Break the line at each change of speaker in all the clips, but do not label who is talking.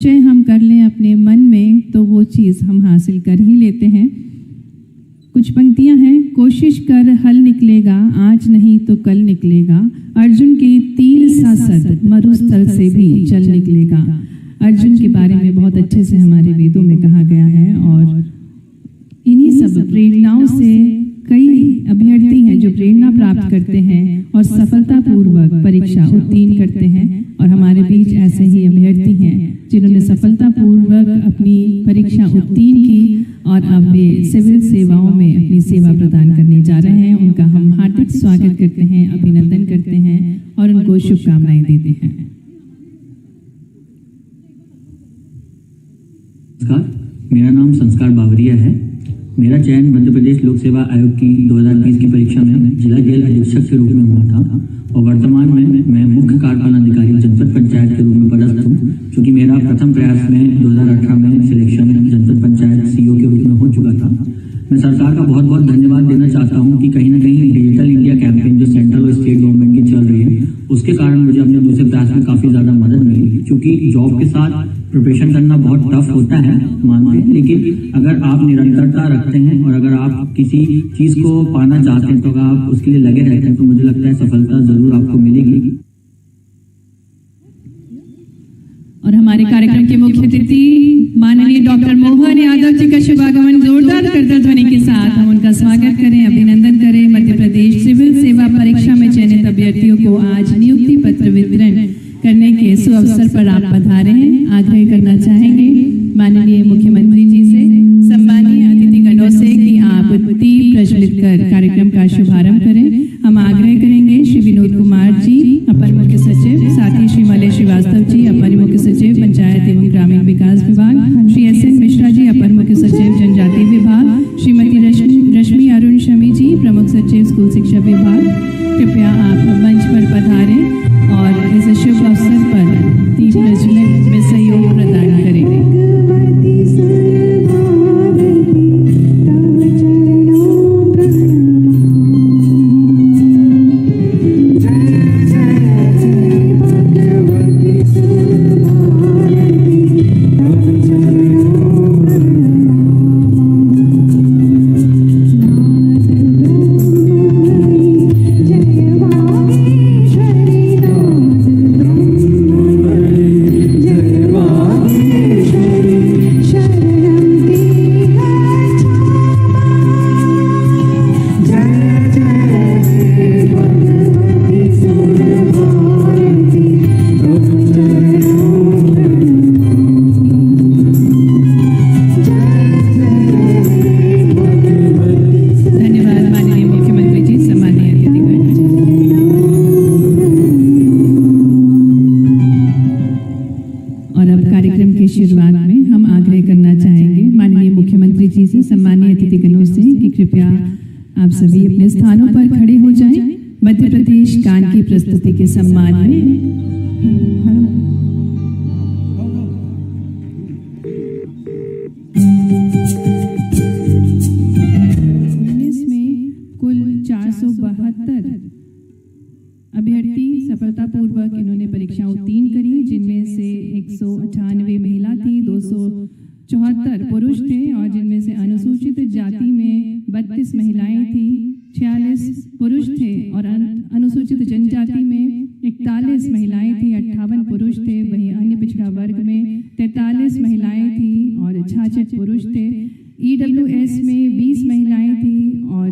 निश्चय हम कर लें अपने मन में तो वो चीज़ हम हासिल कर ही लेते हैं। कुछ पंक्तियां हैं। कोशिश कर हल निकलेगा, आज नहीं तो कल निकलेगा। अर्जुन की तीर सा सद मरुस्थल से भी चल निकलेगा। अर्जुन के बारे में बहुत अच्छे से हमारे वेदों में कहा गया है और इन्हीं सब प्रेरणाओं से कई अभ्यर्थी हैं जो प्रेरणा प्राप्त करते हैं और सफलतापूर्वक परीक्षा उत्तीर्ण करते हैं। और हमारे बीच ऐसे ही अभ्यर्थी हैं जिन्होंने सफलतापूर्वक अपनी परीक्षा उत्तीर्ण की और अब वे सिविल सेवाओं में अपनी सेवा प्रदान करने जा रहे हैं। उनका हम हार्दिक स्वागत करते हैं, अभिनंदन करते हैं और उनको शुभकामनाएं देते हैं।
मेरा नाम संस्कार बावरिया है। मेरा चयन मध्य प्रदेश लोक सेवा आयोग की 2020 की परीक्षा में जिला जेल अधीक्षक के रूप में हुआ था और वर्तमान में मैं मुख्य कार्यपालन अधिकारी जनपद पंचायत के रूप में पदस्थ हूँ। चूँकि मेरा प्रथम प्रयास में 2018 में सिलेक्शन जनपद पंचायत सीईओ के रूप में हो चुका था। मैं सरकार का बहुत बहुत धन्यवाद देना चाहता हूँ कि कहीं ना कहीं डिजिटल इंडिया कैंपेन जो सेंट्रल और स्टेट गवर्नमेंट की चल रही है उसके कारण मुझे अपने दूसरे प्रयास में काफ़ी ज़्यादा मदद मिली। क्योंकि जॉब के साथ प्रिपरेशन करना बहुत टफ होता है मानते हैं, लेकिन अगर आप निरंतरता रखते हैं और अगर आप किसी चीज़ को पाना चाहते हैं तो अगर आप उसके लिए लगे रहते हैं तो मुझे लगता है सफलता ज़रूर आपको मिलेगी।
और हमारे कार्यक्रम के मुख्य अतिथि माननीय डॉक्टर मोहन यादव जी का शुभागमन जोरदार करतल ध्वनि के साथ हम उनका स्वागत करें, अभिनंदन करें। मध्य प्रदेश सिविल सेवा परीक्षा में चयनित अभ्यर्थियों को आज नियुक्ति पत्र वितरण करने के सुअवसर पर आप पधारे हैं। आग्रह करना चाहेंगे माननीय मुख्यमंत्री जी से, सम्मानीय अतिथिगणों से कि आप दीप प्रज्वलित कर कार्यक्रम का शुभारंभ करें। हम आग्रह करेंगे श्री विनोद कुमार जी अपर मुख्य सचिव, साथ ही श्री मलय श्रीवास्तव जी अपर मुख्य सचिव पंचायत एवं ग्रामीण विकास विभाग, श्री एस.एन. मिश्रा जी अपर मुख्य सचिव जनजाति विभाग, श्रीमती रश्मि अरुण शमी जी प्रमुख सचिव स्कूल शिक्षा विभाग, कृपया आप मंच पर पधारें और इस शुभ अवसर पर दीप प्रज्वलन में सहयोग प्रदान करेंगे। शुरुआत में हम आग्रह करना चाहेंगे माननीय मुख्यमंत्री जी से, सम्मानीय अतिथिगणों से कि कृपया आप सभी अपने स्थानों पर खड़े हो जाएं। मध्य प्रदेश गान की प्रस्तुति के सम्मान में कुल 472 अभ्यर्थी सफलतापूर्वक इन्होंने परीक्षा उत्तीर्ण करी, जिनमें से 198 महिला थी, 274 पुरुष थे और जिनमें से अनुसूचित जाति में 32 महिलाएं थी, 46 पुरुष थे और अनुसूचित जनजाति में 41 महिलाएं थी, 58 पुरुष थे। वहीं अन्य पिछड़ा वर्ग में 43 महिलाएं थी और 66 पुरुष थे। EWS में 20 महिलाएं थी और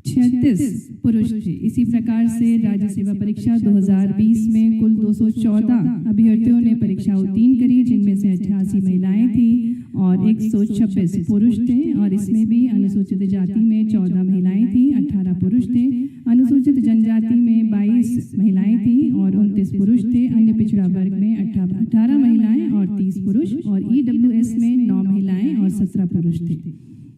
36 पुरुष थे। इसी प्रकार से राज्य सेवा परीक्षा 2020 में कुल 214 अभ्यर्थियों ने परीक्षा उत्तीर्ण करी, जिनमें से 88 महिलाएं थी और 126 पुरुष थे। और इसमें भी अनुसूचित जाति में 14 महिलाएं थी, 18 पुरुष थे। अनुसूचित जनजाति में 22 महिलाएं थी और 29 पुरुष थे। अन्य पिछड़ा वर्ग में 18 महिलाएं और 30 पुरुष और EWS में 9 महिलाएं और 17 पुरुष थे।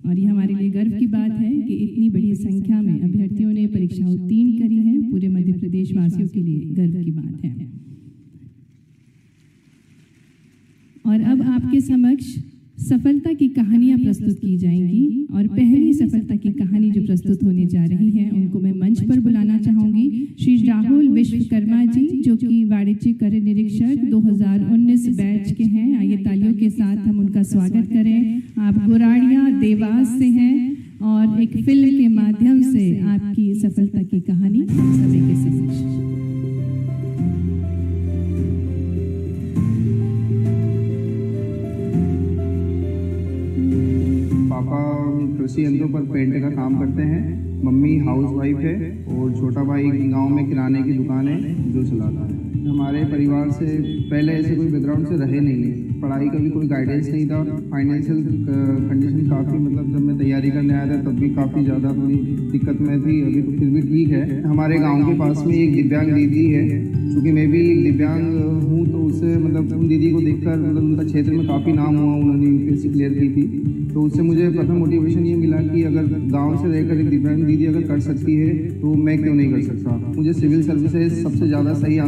और ये हमारे लिए गर्व की बात है कि इतनी बड़ी संख्या में अभ्यर्थियों ने परीक्षा उत्तीर्ण करी है। पूरे मध्य प्रदेश वासियों के लिए गर्व की बात है। और अब आपके समक्ष सफलता की कहानियां प्रस्तुत की जाएंगी और पहली सफलता की कहानी जो प्रस्तुत होने जा रही है उनको मैं मंच पर बुलाना चाहूंगी श्री राहुल विश्वकर्मा जी, जो कि वाणिज्यिक कर निरीक्षक 2019 बैच के हैं। आइए तालियों के साथ हम उनका स्वागत करें। आप गुराड़िया देवास से हैं और एक फिल्म के माध्यम से आपकी सफलता की कहानी हम सभी के समक्ष।
पापा कृषि यंत्रों पर पेंट का काम करते हैं, मम्मी हाउसवाइफ है और छोटा भाई गांव में किराने की दुकान है जो चलाता है। हमारे परिवार से पहले ऐसे कोई बैकग्राउंड से रहे नहीं है, पढ़ाई का भी कोई गाइडेंस नहीं था। फाइनेंशियल कंडीशन काफ़ी, मतलब जब मैं तैयारी करने आया था तब भी काफ़ी ज़्यादा थोड़ी दिक्कत में थी, अभी तो फिर भी ठीक है। हमारे गाँव के पास में एक दिव्यांग दीदी है, क्योंकि मैं भी दिव्यांग हूँ तो उससे मतलब उन दीदी को देखकर मतलब उनका क्षेत्र में काफ़ी नाम हुआ, उन्होंने यूपीएससी क्लियर की थी, तो उससे मुझे प्रथम मोटिवेशन ये मिला कि अगर गांव से रहकर एक दिव्यांग दीदी अगर कर सकती है तो मैं क्यों नहीं कर सकता। मुझे सिविल सर्विसेज सबसे ज़्यादा सही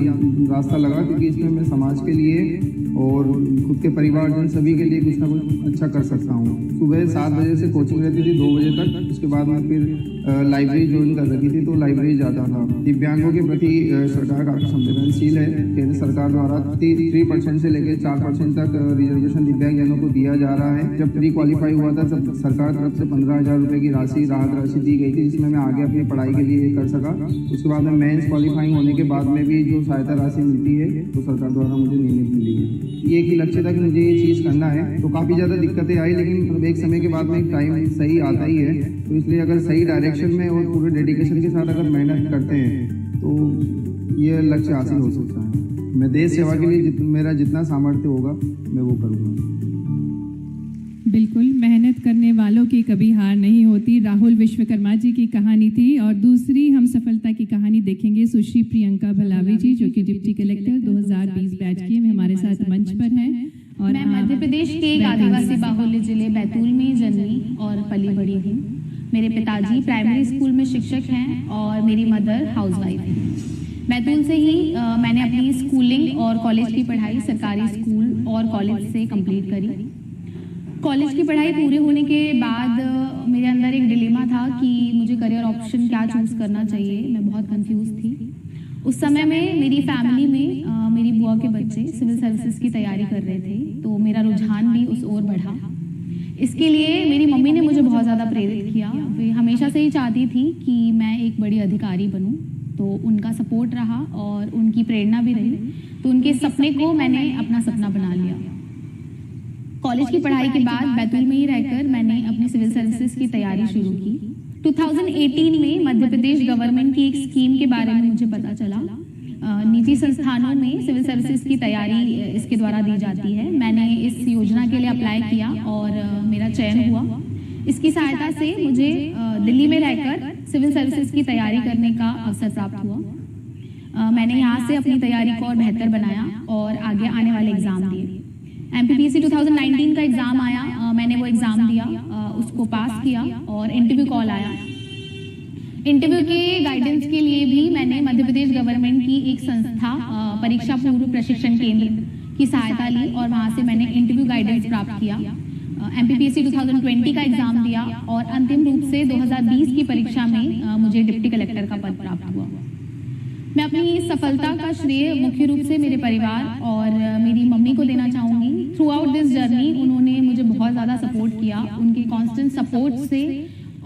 रास्ता लगा, क्योंकि इसमें मैं समाज के लिए और खुद के परिवारजन सभी के लिए कुछ ना कुछ अच्छा कर सकता हूँ। सुबह 7 बजे से कोचिंग रहती थी 2 बजे तक, उसके बाद में फिर लाइब्रेरी ज्वाइन कर रखी थी, तो लाइब्रेरी जाता था। दिव्यांगों के प्रति सरकार काफ़ी संवेदनशील है। केंद्र सरकार द्वारा 3% से लेकर 4% तक रिजर्वेशन दिव्यांगजनों को दिया जा रहा है। जब प्री क्वालिफाई हुआ था तब सरकार तरफ से 15,000 रुपये की राहत राशि दी गई थी, जिसमें मैं आगे अपनी पढ़ाई के लिए कर सका। उसके बाद में मेंस क्वालिफाइंग होने के बाद में भी जो सहायता राशि मिलती है तो सरकार द्वारा मुझे नियमित मिली है। ये एक ही लक्ष्य था कि मुझे ये चीज़ करना है, तो काफ़ी ज़्यादा दिक्कतें आई, लेकिन एक समय के बाद में एक टाइम सही आता ही है। तो इसलिए अगर सही डायरेक्शन में और पूरे डेडिकेशन के साथ अगर मेहनत करते हैं तो ये लक्ष्य हासिल हो सकता है। मैं देश सेवा के लिए मेरा जितना सामर्थ्य होगा मैं वो करूँगा।
बिल्कुल, मेहनत करने वालों की कभी हार नहीं होती। राहुल विश्वकर्मा जी की कहानी थी। और दूसरी हम सफलता की कहानी देखेंगे सुश्री प्रियंका भलावी जी, जो कि डिप्टी कलेक्टर 2020 बैच की हमारे साथ मंच पर हैं। और
मैं मध्य प्रदेश के एक आदिवासी बाहुल्य जिले बैतूल में जन्मी और पली बड़ी हूँ। मेरे पिताजी प्राइमरी स्कूल में शिक्षक हैं और मेरी मदर हाउसवाइफ है। बैतूल से ही मैंने अपनी स्कूलिंग और कॉलेज की पढ़ाई सरकारी स्कूल और कॉलेज से कंप्लीट करी। कॉलेज की पढ़ाई पूरी होने के बाद मेरे अंदर एक डिलेमा था कि मुझे करियर ऑप्शन क्या चूज करना चाहिए। मैं बहुत कंफ्यूज थी। उस समय में मेरी फैमिली में मेरी बुआ के बच्चे सिविल सर्विसेज की तैयारी कर रहे थे, तो मेरा रुझान भी उस ओर बढ़ा। इसके लिए मेरी मम्मी ने मुझे बहुत ज़्यादा प्रेरित किया। वे हमेशा से ही चाहती थी कि मैं एक बड़ी अधिकारी बनूं, तो उनका सपोर्ट रहा और उनकी प्रेरणा भी रही, तो उनके सपने को मैंने अपना सपना बना लिया। कॉलेज की पढ़ाई के बाद बैतूल में ही रहकर मैंने अपनी सिविल सर्विसेज की तैयारी शुरू की। 2018 में मध्य प्रदेश गवर्नमेंट की एक स्कीम के बारे में मुझे पता चला। निजी संस्थानों में सिविल सर्विसेज की तैयारी इसके द्वारा दी जाती है। मैंने इस योजना के लिए अप्लाई किया और मेरा चयन हुआ। इसकी सहायता से मुझे दिल्ली में रहकर सिविल सर्विसेज की तैयारी करने का अवसर प्राप्त हुआ। मैंने यहाँ से अपनी तैयारी को और बेहतर बनाया और आगे आने वाले एग्जाम दिए। MPPC 2019 का एग्जाम आया, मैंने वो एग्जाम दिया, उसको पास किया और इंटरव्यू कॉल आया। इंटरव्यू के गाइडेंस के लिए भी मैंने मध्य प्रदेश गवर्नमेंट की एक संस्था परीक्षा पूर्व प्रशिक्षण केंद्र की सहायता ली और वहाँ से मैंने इंटरव्यू गाइडेंस प्राप्त किया। MPPC 2020 का एग्जाम दिया और अंतिम रूप से 2020 की परीक्षा में मुझे डिप्टी कलेक्टर का पद प्राप्त हुआ। मैं अपनी सफलता का श्रेय मुख्य रूप से मेरे परिवार और मेरी मम्मी को देना चाहूँगी। थ्रू आउट दिस जर्नी उन्होंने मुझे बहुत ज़्यादा सपोर्ट किया। उनके कांस्टेंट सपोर्ट से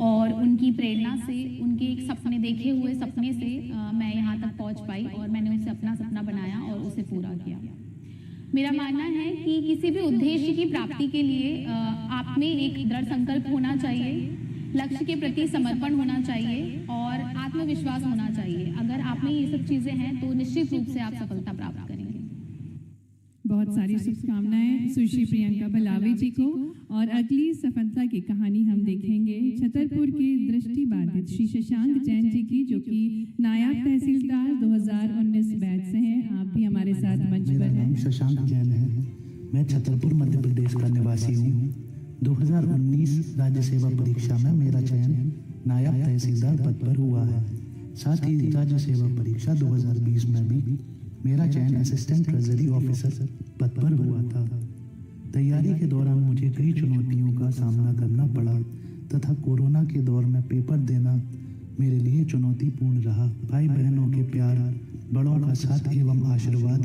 और उनकी प्रेरणा से, उनके एक सपने देखे हुए सपने से मैं यहाँ तक पहुँच पाई और मैंने उससे अपना सपना बनाया और उसे पूरा किया। मेरा मानना है कि किसी भी उद्देश्य की प्राप्ति के लिए आप में एक दृढ़ संकल्प होना चाहिए, लक्ष्य के प्रति समर्पण होना चाहिए और आत्मविश्वास होना चाहिए। अगर आप में ये सब चीजें हैं तो निश्चित रूप से आप सफलता प्राप्त करेंगे।
बहुत सारी शुभकामनाएं सुश्री प्रियंका भलावी जी को। और अगली सफलता की कहानी हम देखेंगे छतरपुर के दृष्टिबाधित श्री शशांक जैन जी की, जो कि नायब तहसीलदार 2019 बैच से हैं। आप भी हमारे साथ मंच पर हैं।
नाम शशांक जैन है। मैं छतरपुर मध्य प्रदेश का निवासी हूँ। 2019 राज्य सेवा परीक्षा में मेरा चयन नायब तहसीलदार पद पर हुआ है। साथ ही राज्य सेवा परीक्षा 2020 में भी मेरा चयन असिस्टेंट ट्रेजरी ऑफिसर पद पर हुआ था। तैयारी के दौरान मुझे कई चुनौतियों का सामना करना पड़ा तथा कोरोना के दौर में पेपर देना मेरे लिए चुनौतीपूर्ण रहा। भाई बहनों के प्यार, बड़ों का साथ एवं आशीर्वाद,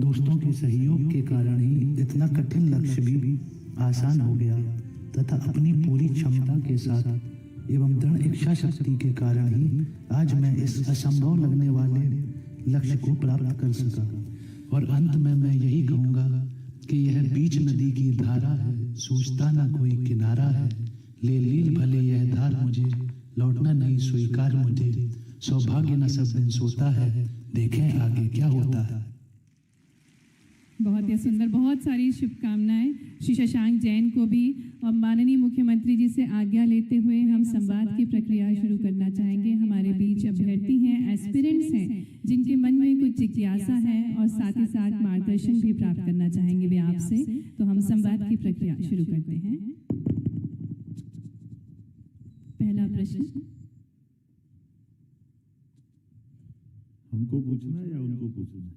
दोस्तों के सहयोग के कारण ही इतना कठिन लक्ष्य भी आसान हो गया तथा अपनी पूरी क्षमता के साथ एवं दृढ़ इच्छा शक्ति के कारण ही आज मैं इस असंभव लगने वाले लक्ष्य को प्राप्त कर सका। और अंत में मैं यही कहूँगा कि यह बीच नदी की धारा है, सोचता ना कोई किनारा है, ले लील भले यह धार मुझे, लौटना नहीं स्वीकार मुझे, सौभाग्य न सब दिन सोता है, देखें आगे क्या होता है।
बहुत ही सुंदर, बहुत सारी शुभकामनाएं श्री शशांक जैन को भी। और माननीय मुख्यमंत्री जी से आज्ञा लेते हुए हम संवाद की प्रक्रिया शुरू करना चाहेंगे। हमारे बीच अभ्यर्थी हैं, एस्पिरेंट्स हैं, जिनके मन में कुछ जिज्ञासा है और साथ ही साथ मार्गदर्शन भी प्राप्त करना चाहेंगे वे आपसे। तो हम संवाद की प्रक्रिया शुरू करते हैं। पहला प्रश्न
हमको पूछना है या उनको पूछना है?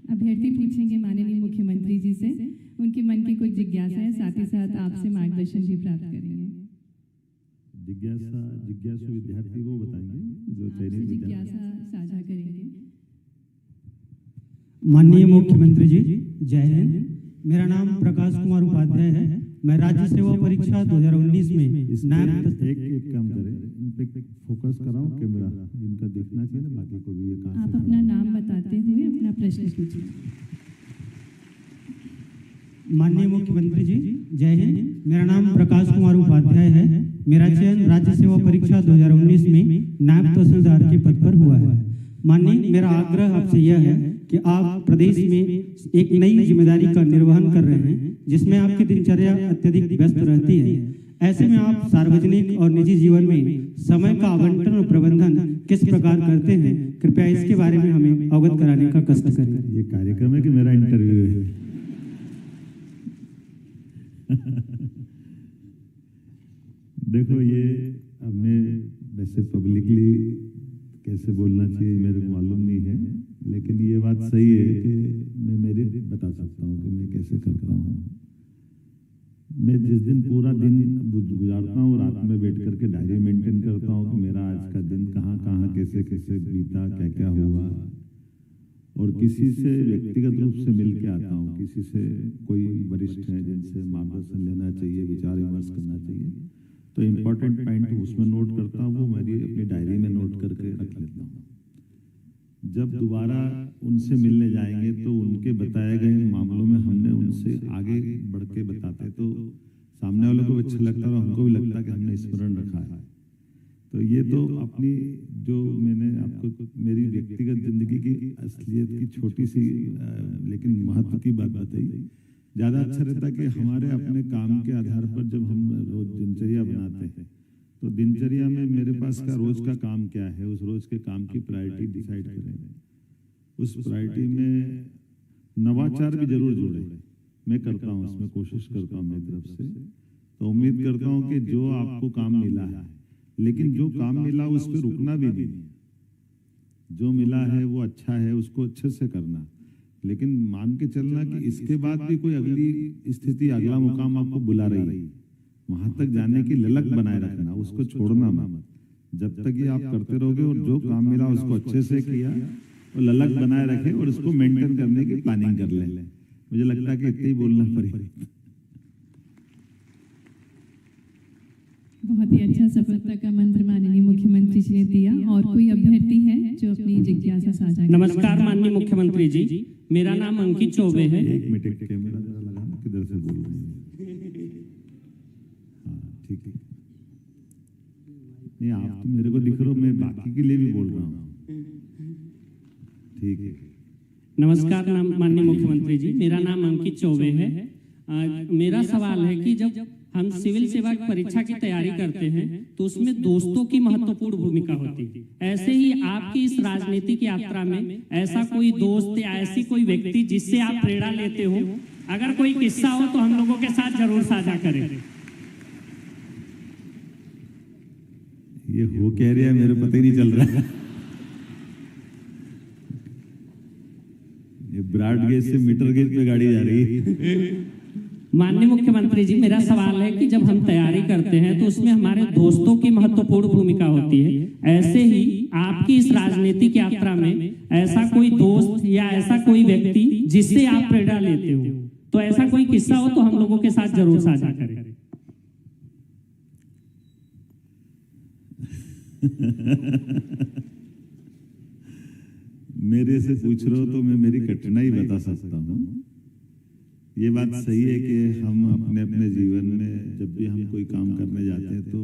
अभ्यर्थी पूछेंगे माननीय मुख्यमंत्री जी से, उनके मन की कुछ जिज्ञासा है, साथ ही साथ आपसे मार्गदर्शन भी प्राप्त करेंगे।
जिज्ञासु विद्यार्थी वो बताएंगे जो चयनित
जिज्ञासा साझा करेंगे।
माननीय मुख्यमंत्री जी, जय हिंद। मेरा नाम प्रकाश कुमार उपाध्याय है। मैं राज्य सेवा परीक्षा 2019 में नायब।
एक काम करें, इन पे फोकस कराओ कैमरा, इनका देखना चाहिए ना, बाकी को भी।
आप अपना नाम बताते हुए अपना प्रश्न पूछिए।
माननीय मुख्यमंत्री जी, जय हिंद। मेरा नाम प्रकाश कुमार उपाध्याय है। मेरा चयन राज्य सेवा परीक्षा 2019 में नायब तहसीलदार के पद पर हुआ है। माननीय, मेरा आग्रह आपसे यह है कि आप प्रदेश में एक नई जिम्मेदारी का निर्वहन कर रहे हैं, जिसमें आपकी दिनचर्या अत्यधिक व्यस्त रहती है। ऐसे में आप सार्वजनिक और निजी जीवन में समय का आवंटन और प्रबंधन किस प्रकार करते हैं, कृपया इसके बारे में हमें अवगत कराने का कष्ट करें।
ये कार्यक्रम है कि मेरा इंटरव्यू है? देखो, ये अब मैं वैसे पब्लिकली कैसे बोलना चाहिए मेरे को मालूम नहीं है, लेकिन ये बात सही है कि मैं मेरी बता सकता हूँ कि मैं कैसे करता हूँ। मैं जिस दिन पूरा दिन गुजारता हूँ, रात में बैठ करके डायरी मेंटेन करता हूँ कि मेरा आज का दिन कहाँ कहाँ कैसे कैसे बीता, क्या क्या हुआ, और किसी से व्यक्तिगत रूप से मिल के आता हूँ। किसी से कोई वरिष्ठ है जिनसे मार्गदर्शन लेना चाहिए, विचार विमर्श करना चाहिए, तो इम्पोर्टेंट पॉइंट उसमें नोट करता हूँ, वो मेरी अपनी डायरी में नोट करके रख लेता हूँ। जब दोबारा उनसे मिलने जाएंगे तो उनके बताए गए मामलों में हमने उनसे आगे बढ़ के बताते तो सामने वालों को भी अच्छा लगता है और हमको भी लगता है कि हमने स्मरण रखा है। तो ये तो अपनी जो मैंने आपको मेरी व्यक्तिगत जिंदगी की असलियत की छोटी सी लेकिन महत्व की बात बताई। ज़्यादा अच्छा रहता कि हमारे अपने काम के आधार पर जब हम रोज दिनचर्या बनाते हैं तो दिनचर्या में मेरे पास का रोज का काम क्या है, उस रोज के काम की प्रायोरिटी डिसाइड करें। उस प्रायोरिटी में नवाचार भी जरूर जोड़े। मैं करता हूँ, उसमें कोशिश करता हूँ मेरी तरफ से। तो उम्मीद करता हूँ कि जो आपको काम मिला है, लेकिन जो काम मिला उस पर रुकना भी नहीं। जो मिला है वो अच्छा है, उसको अच्छे से करना, लेकिन मान के चलना कि इसके बाद भी कोई अगली स्थिति, अगला मुकाम आपको बुला रही है, वहां तक जाने की ललक बनाए रखना, उसको छोड़ना मत। जब तक ये आप करते रहोगे और जो काम मिला उसको अच्छे से किया और ललक बनाए रखे और उसको मेंटेन करने की प्लानिंग कर लें। मुझे लगता है कि इतना ही बोलना पड़ेगा।
बहुत ही अच्छा सफलता का मंत्र माननीय मुख्यमंत्री जी ने दिया। और कोई अभ्यर्थी है जो अपनी जिज्ञासा साझा करें?
नमस्कार माननीय मुख्यमंत्री जी, मेरा नाम अंकित चौबे है।
एक मिनट कैमरा जरा लगाना, किधर से बोल रहे हैं? हाँ, ठीक है। नहीं, आप तो मेरे को दिख रहे हो, मैं बाकी के लिए भी बोल रहा हूँ। ठीक है।
नमस्कार माननीय मुख्यमंत्री जी, मेरा नाम अंकित चौबे है। मेरा सवाल है कि जब हम सिविल सेवा की परीक्षा की तैयारी करते हैं तो उसमें दोस्तों की महत्वपूर्ण भूमिका होती है। ऐसे ही आपकी इस राजनीतिक यात्रा में ऐसा कोई दोस्त या ऐसी कोई व्यक्ति जिससे आप प्रेरणा लेते हो, अगर कोई किस्सा हो तो हम लोगों के साथ जरूर साझा करें।
ये हो कह रहा है, मेरे पता ही नहीं चल रहा है। ये ब्रॉडगेज से मीटर गेज पे गाड़ी जा रही है।
माननीय मुख्यमंत्री जी, मेरा सवाल है कि जब हम तैयारी करते हैं तो उसमें हमारे दोस्तों की महत्वपूर्ण भूमिका होती है। ऐसे ही आपकी इस राजनीतिक यात्रा में ऐसा कोई दोस्त या ऐसा कोई व्यक्ति जिससे आप प्रेरणा लेते हो, तो ऐसा कोई किस्सा हो तो हम लोगों के साथ जरूर साझा करें।
मेरे से पूछ रहे हो तो मैं मेरी कठिनाई बता सकता हूँ। ये बात सही है कि हम अपने अपने जीवन में जब भी हम कोई काम करने जाते हैं तो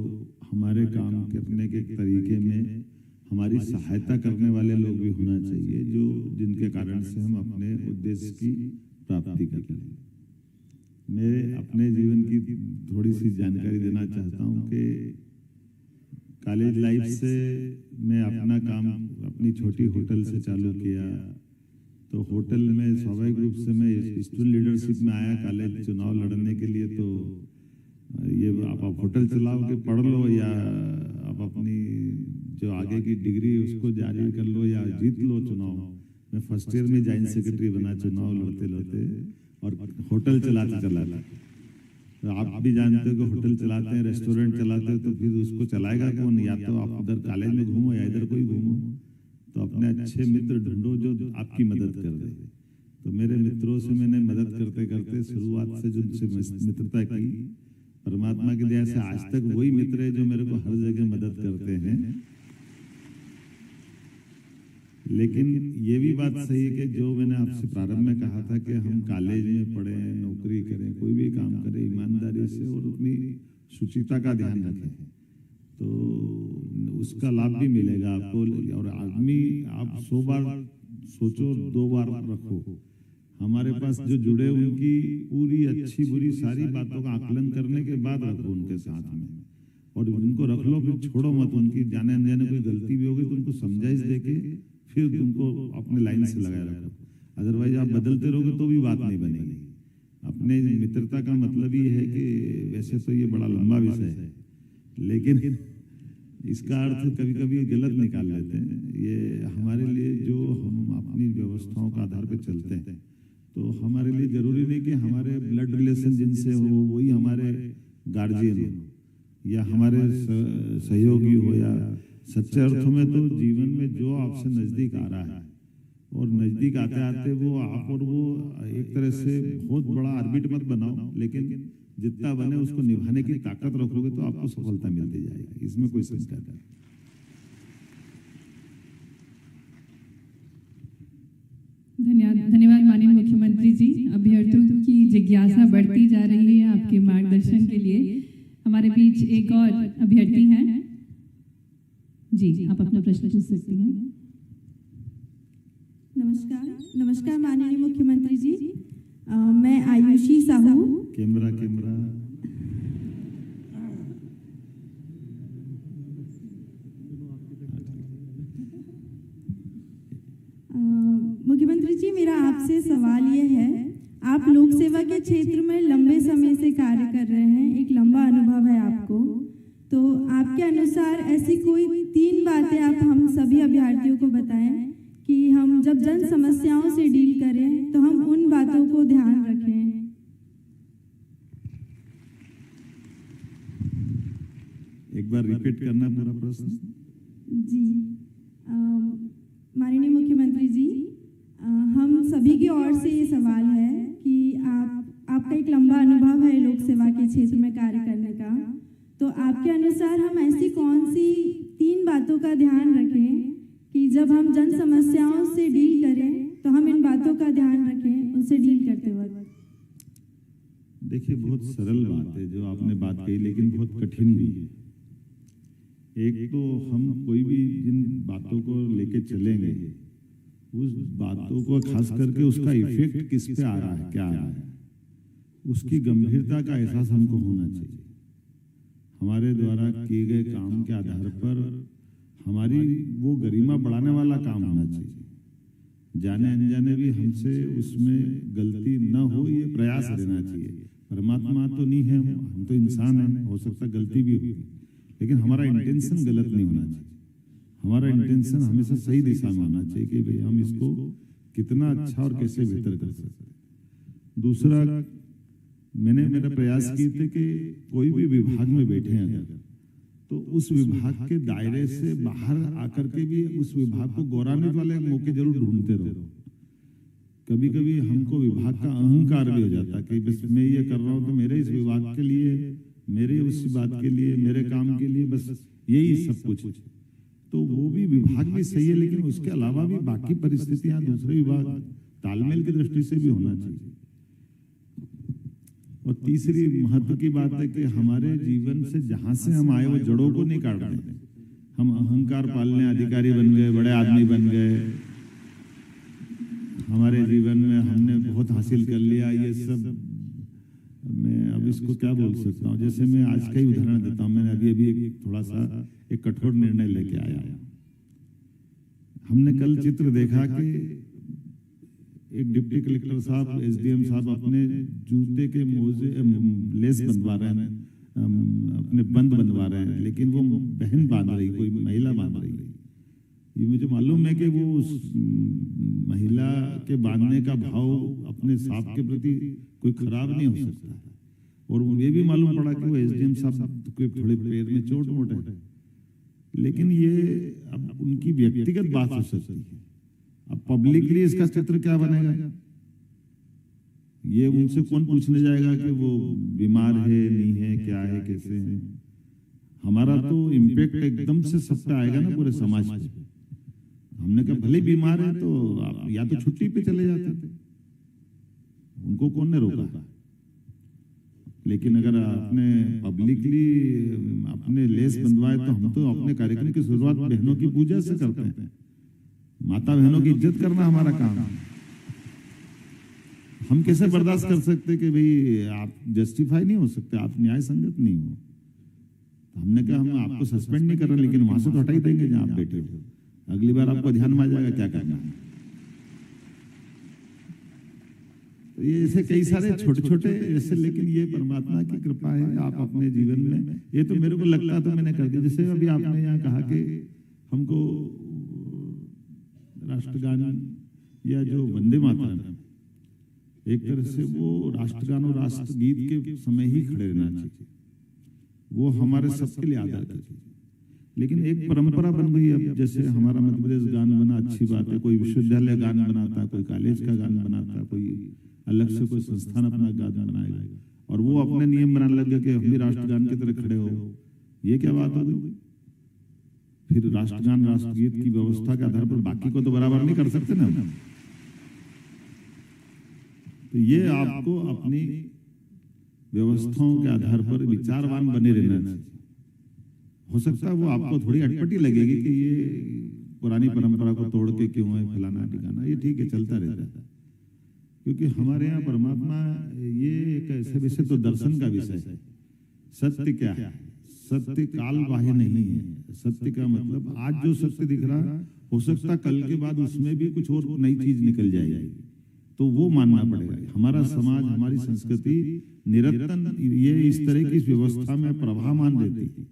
हमारे काम करने के तरीके में हमारी सहायता करने वाले लोग भी होना चाहिए, जो जिनके कारण से हम अपने उद्देश्य की प्राप्ति कर लें। मैं अपने जीवन की थोड़ी सी जानकारी देना चाहता हूँ कि कॉलेज लाइफ से मैं अपना काम अपनी छोटी होटल से चालू किया। तो होटल में स्वाभाविक रूप से मैं स्टूडेंट लीडरशिप में आया कॉलेज चुनाव लड़ने के लिए। तो ये आप होटल चलाओ के पढ़ लो या आप अपनी जो आगे की डिग्री उसको जारी कर लो या जीत लो चुनाव। मैं फर्स्ट ईयर में जॉइंट सेक्रेटरी बना चुनाव लड़ते लड़ते और होटल चलाते चलाते। तो आप भी जानते हो कि होटल चलाते हैं, रेस्टोरेंट चलाते हो, तो फिर उसको चलाएगा कौन? या तो आप उधर कॉलेज में घूमो या इधर कोई घूमो। तो अपने अच्छे मित्र ढूंढो जो आपकी मदद कर दे। तो मेरे मित्रों से मैंने मदद करते करते शुरुआत से जो मित्रता की, परमात्मा की दया से आज तक वही मित्र है जो मेरे को हर जगह मदद करते हैं। लेकिन ये भी बात सही है कि जो मैंने आपसे प्रारंभ में कहा था कि हम कॉलेज में पढ़ें, नौकरी करें, कोई भी काम करें ईमानदारी से और अपनी शुचिता का ध्यान रखें तो उसका लाभ भी मिलेगा आपको। और आदमी आप 100 बार सोचो, 2 बार रखो। हमारे पास जो जुड़े उनकी पूरी अच्छी बुरी सारी बातों का आकलन करने के बाद रखो उनके साथ में, और उनको रख लो, फिर छोड़ो मत। उनकी जाने अनजाने कोई गलती भी होगी तो उनको समझाइश देके फिर तुमको अपने लाइन से लगाए रखो। अदरवाइज आप बदलते रहोगे तो भी बात नहीं बनेगी। अपने मित्रता का मतलब ही है कि वैसे तो ये बड़ा लंबा विषय है, लेकिन इसका अर्थ कभी कभी गलत निकाल लेते हैं। ये हमारे लिए जो हम अपनी व्यवस्थाओं का आधार पर चलते हैं तो हमारे लिए जरूरी नहीं कि हमारे ब्लड रिलेशन जिनसे हो वही हमारे गार्जियन हो या हमारे सहयोगी हो, या सच्चे अर्थों में तो जीवन में जो आपसे नजदीक आ रहा है और नजदीक आते आते वो आप और वो एक तरह से बहुत बड़ा आर्बिट मत बनाओ, लेकिन जितना बने उसको निभाने की ताकत रखोगे तो आपको सफलता मिलती जाएगी। इसमें कोई संशय नहीं।
धन्यवाद माननीय मुख्यमंत्री जी। अभ्यर्थियों की जिज्ञासा बढ़ती जा रही है आपके मार्गदर्शन के लिए। हमारे बीच एक और अभ्यर्थी हैं जी, आप अपना प्रश्न पूछ सकती हैं।
नमस्कार माननीय मुख्यमंत्री जी, मैं आयुषी साहू।
कैमरा
मुख्यमंत्री जी, मेरा आपसे सवाल ये है, आप लोक सेवा के क्षेत्र में लंबे समय से कार्य कर रहे हैं, एक लंबा अनुभव है आपको, तो आपके अनुसार ऐसी कोई 3 बातें आप हम सभी अभ्यर्थियों को बताएं कि हम जब जन समस्याओं से डील करें तो हम उन बातों को ध्यान रखें।
एक बार रिपीट करना पूरा प्रश्न।
जी, माननीय मुख्यमंत्री जी, हम सभी की ओर से ये सवाल है कि आपका एक लंबा अनुभव है लोक सेवा के क्षेत्र में कार्य करने का, तो आपके अनुसार हम ऐसी कौन सी 3 बातों का ध्यान रखें कि जब हम जन समस्याओं से डील करें तो हम इन बातों का ध्यान रखें उनसे डील करते वक्त?
देखिए, बहुत सरल बात है जो आपने बात कही, लेकिन बहुत कठिन भी है। एक तो हम कोई भी जिन बातों को लेके चलेंगे उस बातों को खास करके उसका इफेक्ट किस पे आ रहा है, क्या आ रहा है, उसकी गंभीरता का एहसास हमको होना चाहिए। हमारे द्वारा किए गए काम के आधार पर हमारी वो गरिमा बढ़ाने वाला काम होना चाहिए। जाने अनजाने भी हमसे उसमें गलती न हो ये प्रयास रहना चाहिए। परमात्मा तो नहीं है, हम तो इंसान हैं, हो सकता गलती भी होगी, लेकिन हमारा इंटेंशन गलत नहीं होना चाहिए। हमारा इंटेंशन हमेशा सही दिशा में होना चाहिए कि भाई हम इसको कितना अच्छा और कैसे बेहतर कर सकते हैं। दूसरा, मैंने मेरा प्रयास किए थे कि कोई भी विभाग में बैठे हैं अगर, तो उस विभाग के दायरे से बाहर आकर के भी उस विभाग को गौराने वाले मौके जरूर ढूंढते रहो। कभी कभी हमको विभाग का अहंकार भी हो जाता है कि बस मैं ये कर रहा हूँ तो मेरे इस विभाग के लिए, मेरे उस बात के लिए, मेरे काम के लिए बस यही सब कुछ। तो वो भी विभाग भी सही है, लेकिन उसके अलावा भी बाकी परिस्थितियां दूसरे विभाग तालमेल की दृष्टि से भी होना चाहिए। और तीसरी महत्व की बात है कि हमारे जीवन से जहां से हम आए वो जड़ों को नहीं काट रहे। हम अहंकार पालने अधिकारी बन गए, बड़े आदमी बन गए, हमारे जीवन में हमने बहुत हासिल कर लिया, ये सब मैं अब इसको क्या बोल सकता हूँ। जैसे मैं आज का ही उदाहरण देता हूँ, मैंने अभी एक थोड़ा सा एक कठोर निर्णय लेके आया। हमने कल चित्र देखा कि एक डिप्टी कलेक्टर साहब, एसडीएम साहब अपने जूते के मोजे लेस बनवा रहे हैं, अपने बंद बनवा रहे हैं, लेकिन वो बहन बांध रही, कोई महिला बांध रही है। ये मुझे मालूम है कि वो उस महिला के बांधने का भाव अपने साहब के प्रति कोई खराब नहीं हो सकता। और ये भी मालूम पड़ा कि वो एसडीएम साहब के थोड़े पैर में चोट मोट है, लेकिन ये अब उनकी व्यक्तिगत बात हो सकती है। अब पब्लिकली इसका चित्र क्या बनेगा, ये उनसे कौन पूछने जाएगा कि वो बीमार है, नहीं है, क्या है, कैसे है। हमारा तो इम्पैक्ट एकदम से सब पे आएगा ना, पूरे समाज पे। हमने कहा भले बीमार है तो आप या तो छुट्टी पे चले जाते थे, उनको कौन ने रोका। लेकिन अगर आपने पब्लिकली अपने लेस बंधवाए तो हम तो अपने कार्यक्रम की शुरुआत बहनों की पूजा से करते हैं। माता बहनों की इज्जत करना हमारा काम है। हम कैसे बर्दाश्त कर सकते कि भाई आप जस्टिफाई नहीं हो सकते, आप न्याय संगत नहीं हो। तो हमने कहा हम आपको सस्पेंड नहीं कर रहे, लेकिन वहां से तो हटा ही देंगे जहां आप बैठे हो। अगली बार आपको ध्यान में आ जाएगा क्या करना है। तो ये ऐसे कई सारे छोटे छोटे ऐसे, लेकिन ये परमात्मा की कृपा है। आप अपने जीवन में, ये तो मेरे को लगता तो मैंने कर दिया। जैसे अभी आपने यहाँ कहा कि हमको राष्ट्रगान या जो वंदे मातरम, एक तरह से वो राष्ट्रगान और राष्ट्रगीत के समय ही खड़े रहना चाहिए, वो हमारे सबके लिए आदर की चीज। लेकिन एक परंपरा बन गई अब, जैसे हमारा मध्य प्रदेश गान बना, अच्छी बात है। कोई विश्वविद्यालय गान बनाता, कोई कॉलेज का गान बनाता, कोई अलग से कोई संस्थान अपना गान बनाएगा, और वो अपने नियम बनाने लग गए कि हम भी राष्ट्रगान की तरह खड़े हो। ये क्या बात हो गई। फिर राष्ट्रगान राष्ट्रगीत की व्यवस्था के आधार पर बाकी को तो बराबर नहीं कर सकते ना। तो ये आपको अपनी व्यवस्थाओं के आधार पर विचारवान बने रहना चाहिए। हो सकता है वो आपको थोड़ी अटपटी लगेगी कि ये पुरानी परंपरा को तोड़ के क्यों है, फलाना ठिकाना, ये ठीक है, चलता रहता है। क्योंकि हमारे यहाँ परमात्मा ये एक ऐसे विषय तो दर्शन का विषय है। सत्य क्या है, सत्य काल बाह्य नहीं है। सत्य का मतलब आज जो सत्य दिख रहा, हो सकता कल के बाद उसमें भी कुछ और नई चीज निकल जाएगी, तो वो मानना पड़ेगा। हमारा समाज, हमारी संस्कृति निरंतर ये इस तरह की व्यवस्था में प्रभावमान रहती है,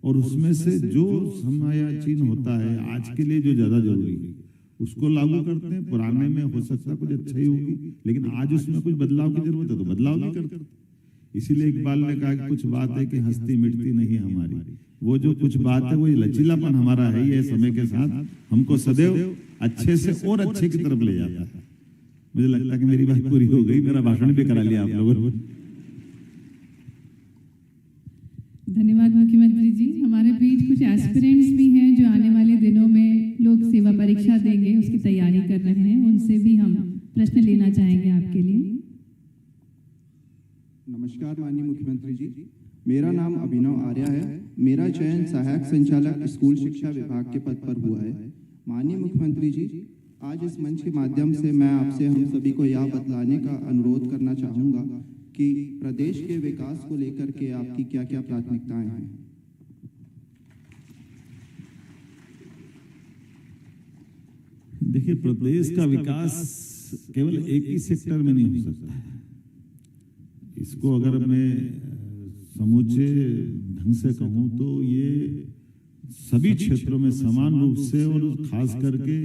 और उसमें से जो समयाचीन होता है, आज के लिए जो ज्यादा जरूरी है, उसको लागू करते हैं। पुराने में हो सकता कुछ अच्छा ही होगी, लेकिन आज उसमें कुछ बदलाव की जरूरत है तो बदलाव भी करते। इसीलिए इकबाल ने कहा कि कुछ बात है कि हस्ती मिटती नहीं हमारी। वो जो कुछ बात है, वो लचीलापन हमारा है, ये समय के साथ हमको सदैव अच्छे से और अच्छे की तरफ ले जाता है। मुझे लगता है कि मेरी बात पूरी हो गई, मेरा भाषण भी करा लिया आप लोगों ने।
धन्यवाद मुख्यमंत्री जी। हमारे बीच कुछ एस्पिरेंट्स भी हैं जो आने वाले दिनों में लोक सेवा परीक्षा देंगे, उसकी तैयारी कर रहे हैं। उनसे भी हम प्रश्न लेना चाहेंगे आपके लिए।
नमस्कार माननीय मुख्यमंत्री जी, मेरा नाम अभिनव आर्या है। मेरा चयन सहायक संचालक स्कूल शिक्षा विभाग के पद पर हुआ है। माननीय मुख्यमंत्री जी, आज इस मंच के माध्यम से मैं आपसे हम सभी को यह बतलाने का अनुरोध करना चाहूँगा कि प्रदेश के विकास को लेकर के आपकी क्या क्या प्राथमिकताएं हैं।
देखिए, प्रदेश का विकास केवल एक ही सेक्टर में नहीं हो सकता है। इसको अगर मैं समूचे ढंग से कहूँ तो ये सभी क्षेत्रों में समान रूप से और खास करके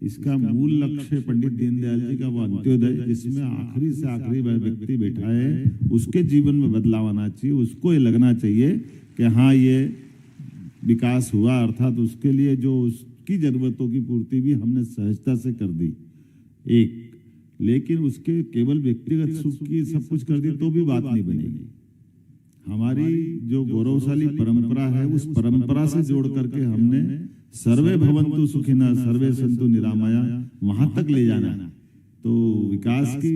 इसका मूल लक्ष्य पंडित दीनदयाल जी का वो अंत्योदय, जिसमें आखिरी से आखिरी व्यक्ति बैठा है, उसके जीवन में बदलाव आना चाहिए। उसको ये लगना चाहिए कि हाँ ये विकास हुआ, अर्थात उसके लिए जो उसकी जरूरतों की पूर्ति भी हमने सहजता से कर दी एक, लेकिन उसके केवल व्यक्तिगत सुख की सब कुछ कर दी तो भी बात नहीं बनेगी। हमारी जो गौरवशाली परंपरा है, उस परंपरा से जोड़ करके हमने सर्वे भवन्तु सुखिनः सर्वे सन्तु निरामया वहां तक ले जाना। तो विकास की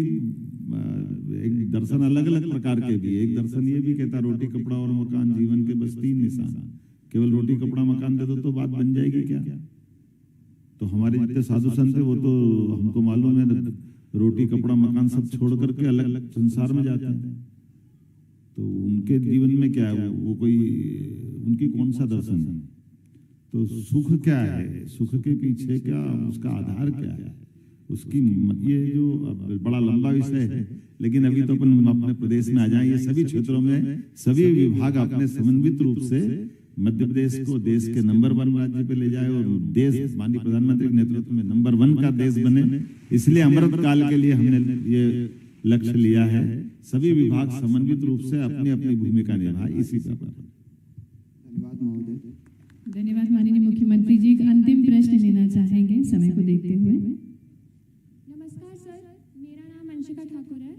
एक दर्शन अलग अलग प्रकार के भी, एक दर्शन ये भी कहता रोटी कपड़ा और मकान जीवन के बस 3 निशान, केवल रोटी कपड़ा मकान दे दो तो बात बन जाएगी क्या? तो हमारे जितने साधु संत है वो तो हमको मालूम है रोटी कपड़ा मकान सब छोड़ करके अलग अलग संसार में जाते हैं। तो उनके जीवन में क्या है, वो कोई उनकी कौन सा दर्शन है? तो सुख क्या है, सुख के पीछे क्या उसका आधार क्या है, उसकी ये जो बड़ा लंबा विषय है, लेकिन अभी तो अपन अपने प्रदेश में आ जाए। ये सभी क्षेत्रों में सभी विभाग अपने समन्वित रूप से मध्य प्रदेश को देश के नंबर 1 राज्य पे ले जाए और देश माननीय प्रधानमंत्री के नेतृत्व में नंबर 1 का देश बने। इसलिए अमृत काल के लिए हमने ये लक्ष्य लिया है। सभी विभाग समन्वित रूप से अपनी अपनी भूमिका निभाए। इसी प्रकार
धन्यवाद महोदय।
धन्यवाद माननीय मुख्यमंत्री जी। अंतिम प्रश्न लेना चाहेंगे समय को देखते हुए।
नमस्कार सर, मेरा नाम अंशिका ठाकुर है।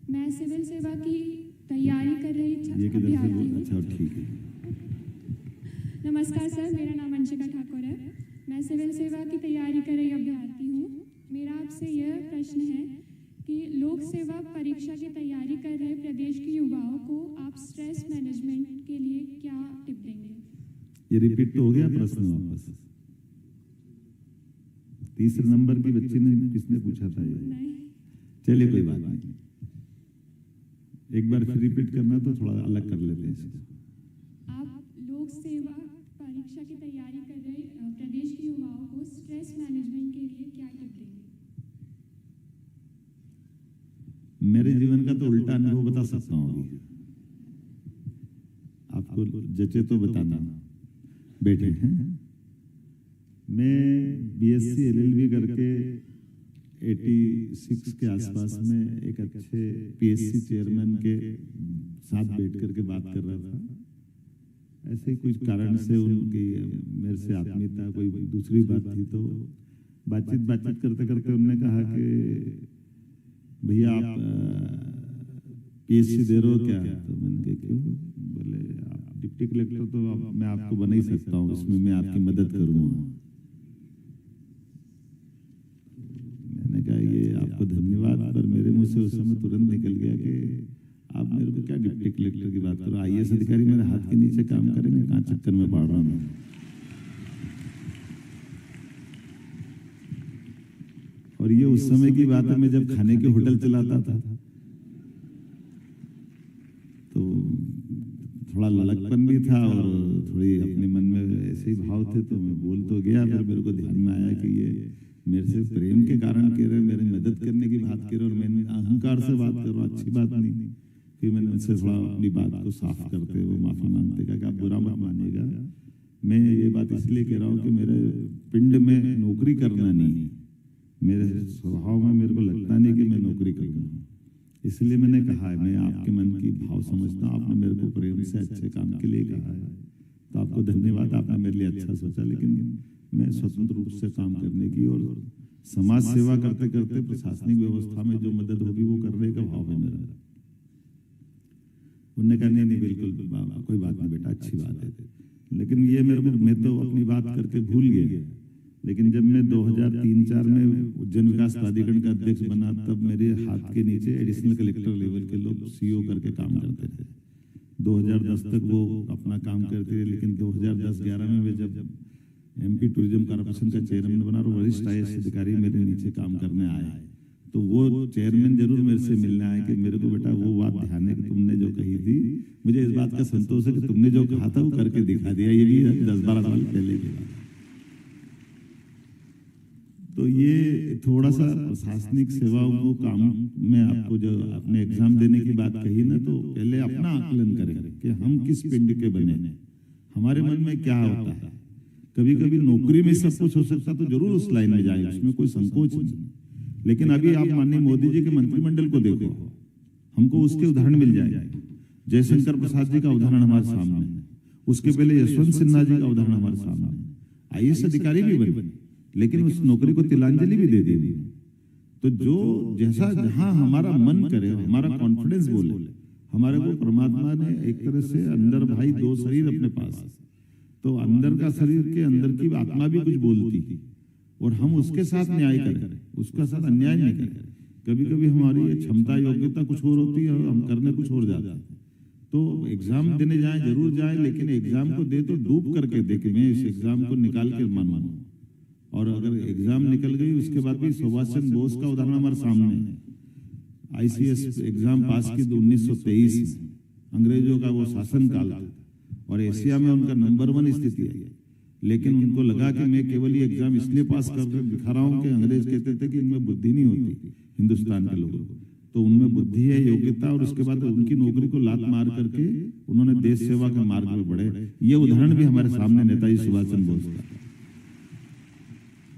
मैं सिविल सेवा की तैयारी कर रही अभ्यर्थी हूँ।
अच्छा ठीक है।
नमस्कार सर, मेरा नाम अंशिका ठाकुर है। मैं सिविल सेवा की तैयारी कर रही अभ्यर्थी हूँ। मेरा आपसे यह प्रश्न है कि लोक सेवा परीक्षा की तैयारी कर रहे प्रदेश के युवाओं को आप स्ट्रेस मैनेजमेंट के लिए क्या टिप देंगे?
ये रिपीट तो हो गया प्रश्न वापस। तीसरे नंबर की बच्ची ने किसने पूछा था ये? चलिए कोई बात नहीं, एक बार फिर रिपीट करना तो थोड़ा अलग कर लेते हैं इसको।
आप लोक सेवा परीक्षा की तैयारी कर रहे प्रदेश के युवाओं को स्ट्रेस मैनेजमेंट के लिए क्या टिप देंगे?
मेरे जीवन का तो उल्टा अनुभव बता सकता हूँ, आपको जचे तो बताना। बेटे हैं, मैं बीएससी एलएलबी करके 86 के आसपास में एक अच्छे पीएससी चेयरमैन के साथ बैठ करके बात कर रहा था। ऐसे ही कुछ कारण से उनकी मेरे से आत्मीयता कोई दूसरी बात थी, तो बातचीत करते करते उन्होंने कहा कि भैया आप पीएससी दे रहे हो क्या? तो मैंने कहा क्यों? बोले आप डिप्टी कलेक्टर तो मैं आपको बना ही सकता हूँ, इसमें मैं आपकी मदद करूँगा। मैंने कहा ये आपको धन्यवाद, पर मेरे मुंह से उस समय तुरंत निकल गया कि आप मेरे को क्या डिप्टी कलेक्टर की बात करो, आईएएस अधिकारी मेरे हाथ के नीचे काम करेंगे, कहाँ चक्कर में पड़ रहा हूँ। और ये उस समय की बात है, मैं जब खाने के होटल चलाता था तो थोड़ा ललकपन भी था और थोड़ी अपने मन में ऐसे ही भाव थे, तो मैं बोल तो गया, फिर मेरे को ध्यान में आया कि ये मेरे से प्रेम के कारण कह रहे, मेरी मदद करने की बात कह रहे और मैंने अहंकार से बात कर रहा, अच्छी बात नहीं। फिर मैंने उनसे थोड़ा अपनी बात को साफ करते हुए माफी मांगते कहा कि आप बुरा मत मानिएगा, मैं ये बात इसलिए कह रहा हूँ कि मेरे पिंड में नौकरी करना नहीं, मेरे स्वभाव में मेरे को लगता नहीं कि मैं नौकरी करूँगा, इसलिए मैंने कहा है मैं आपके मन की भाव समझता हूँ, आपने मेरे को प्रेम से अच्छे काम के लिए कहा है, तो आपको धन्यवाद, आपने मेरे लिए अच्छा सोचा। लेकिन मैं स्वतंत्र रूप से काम करने की और समाज सेवा करते करते प्रशासनिक व्यवस्था में जो मदद होगी वो करने का भाव है मेरा। उन्होंने कहा नहीं बिल्कुल कोई बात नहीं बेटा, अच्छी बात है। लेकिन ये मैं तो अपनी बात करके भूल गया। लेकिन जब मैं 2003-04 में उज्जैन विकास प्राधिकरण का अध्यक्ष बना, तब मेरे हाथ के नीचे एडिशनल कलेक्टर लेवल के लोग सीओ करके काम करते थे। 2010 तक वो अपना काम करते थे, लेकिन 2010-11 में मैं जब एमपी टूरिज्म कॉर्पोरेशन का चेयरमैन बना और वरिष्ठ आईएएस अधिकारी मेरे नीचे काम करने आए, तो वो चेयरमैन जरूर मेरे से मिलने आए कि मेरे को बेटा वो बात ध्यान है कि तुमने जो कही थी, मुझे इस बात का संतोष है कि तुमने जो कहा था वो करके दिखा दिया। ये भी 10-12 साल पहले की बात। तो ये थोड़ा सा प्रशासनिक सेवाओं को काम में आपको जो अपने एग्जाम देने की बात कही ना, तो पहले अपना आकलन करें कि हम किस पिंड के बने, हमारे मन में क्या होता है। कभी कभी नौकरी में सब कुछ हो सकता तो जरूर उस लाइन में जाए, उसमें कोई संकोच नहीं। लेकिन अभी आप माननीय मोदी जी के मंत्रिमंडल को देखो, हमको उसके उदाहरण मिल जाए। जयशंकर प्रसाद जी का उदाहरण हमारे सामने, उसके पहले यशवंत सिन्हा जी का उदाहरण हमारे सामने। IAS अधिकारी भी बने, लेकिन उस नौकरी को तिलांजलि भी दे दी। तो जो जैसा जहां हमारा मन करे, हमारा कॉन्फिडेंस बोले, हमारे को परमात्मा ने एक तरह से अंदर भाई 2 शरीर अपने पास, तो अंदर का शरीर के अंदर की आत्मा भी कुछ बोलती थी, और हम उसके साथ न्याय करें, उसका साथ अन्याय नहीं करें। कभी कभी हमारी क्षमता योग्यता कुछ और होती है और हम करने कुछ और जाते हैं। तो एग्जाम देने जाएं, जरूर जाएं, लेकिन एग्जाम को दे तो डूब करके दे कि मैं इस एग्जाम को निकाल के मानूं। और अगर एग्जाम निकल गई, उसके बाद भी सुभाष चंद्र बोस का उदाहरण हमारे सामने है। ICS एग्जाम पास की 1923, अंग्रेजों का वो शासन काल था और एशिया में उनका नंबर 1 स्थिति आई। लेकिन उनको लगा कि मैं केवल ये एग्जाम इसलिए पास कर दिखा रहा हूँ कि अंग्रेज कहते थे कि इनमें बुद्धि नहीं होती हिंदुस्तान के लोगों को, तो उनमें बुद्धि है, योग्यता, और उसके बाद उनकी नौकरी को लात मार करके उन्होंने देश सेवा के मार्ग में बढ़े। ये उदाहरण भी हमारे सामने नेताजी सुभाष चंद्र बोस का।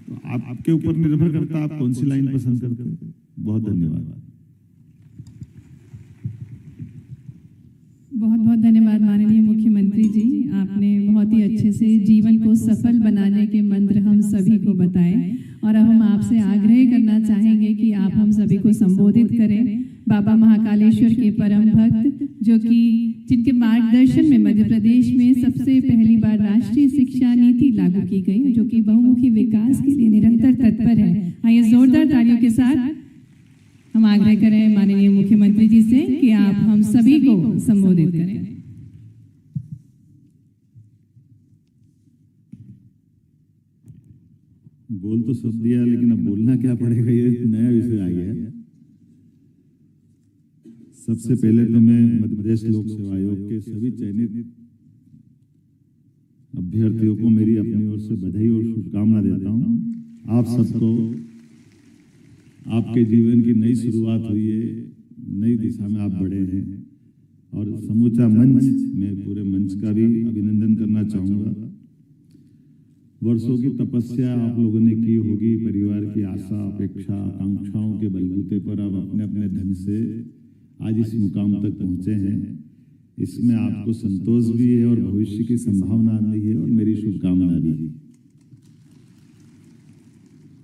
तो आपके ऊपर निर्भर करता है आप कौन सी लाइन पसंद करते हैं। बहुत धन्यवाद।
बहुत बहुत धन्यवाद माननीय मुख्यमंत्री जी, आपने बहुत ही अच्छे से जीवन को सफल बनाने के मंत्र हम सभी को बताए। और अब हम आपसे आग्रह करना चाहेंगे कि आप हम सभी को संबोधित करें। बाबा महाकालेश्वर के परम भक्त, जो कि जिनके मार्गदर्शन में मध्य प्रदेश में सबसे पहली बार राष्ट्रीय शिक्षा नीति लागू की गई, जो कि बहुमुखी विकास के लिए निरंतर तत्पर है। आइए जोरदार तालियों के साथ हम आग्रह करें माननीय मुख्यमंत्री जी से कि आप हम सभी को संबोधित करें।
बोल तो सब दिया, लेकिन अब बोलना क्या पड़ेगा, ये नया विषय आ गया है। सबसे पहले तो मैं मध्य प्रदेश लोक सेवा आयोग के सभी चयनित अभ्यर्थियों को मेरी अपनी ओर से बधाई और शुभकामना देता हूं। आप सबको आपके जीवन की नई शुरुआत हुई है, नई दिशा में आप बढ़े हैं, और समूचा मंच, मैं पूरे मंच का भी अभिनंदन करना चाहूँगा। वर्षों की तपस्या आप लोगों ने की होगी, परिवार की आशा, अपेक्षा, आकांक्षाओं के बलबूते पर आप अपने अपने ढंग से आज इस मुकाम तक पहुँचे हैं। इसमें आपको संतोष भी है और भविष्य की संभावना भी है, और मेरी शुभकामना भी है।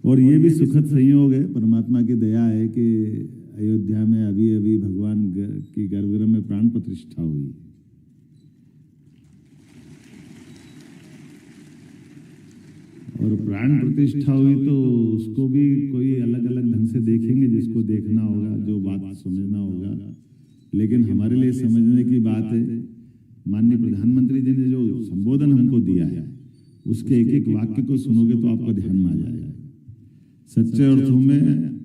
और ये भी सुखद संयोग है, परमात्मा की दया है कि अयोध्या में अभी अभी भगवान की गर्भगृह में प्राण प्रतिष्ठा हुई। और प्राण प्रतिष्ठा हुई तो उसको भी कोई अलग अलग ढंग से देखेंगे, जिसको देखना होगा, जो बात समझना होगा। लेकिन हमारे लिए समझने की बात है, माननीय प्रधानमंत्री जी ने जो संबोधन हमको दिया है, उसके एक एक वाक्य को सुनोगे तो आपका ध्यान में आ जाएगा। सच्चे अर्थों में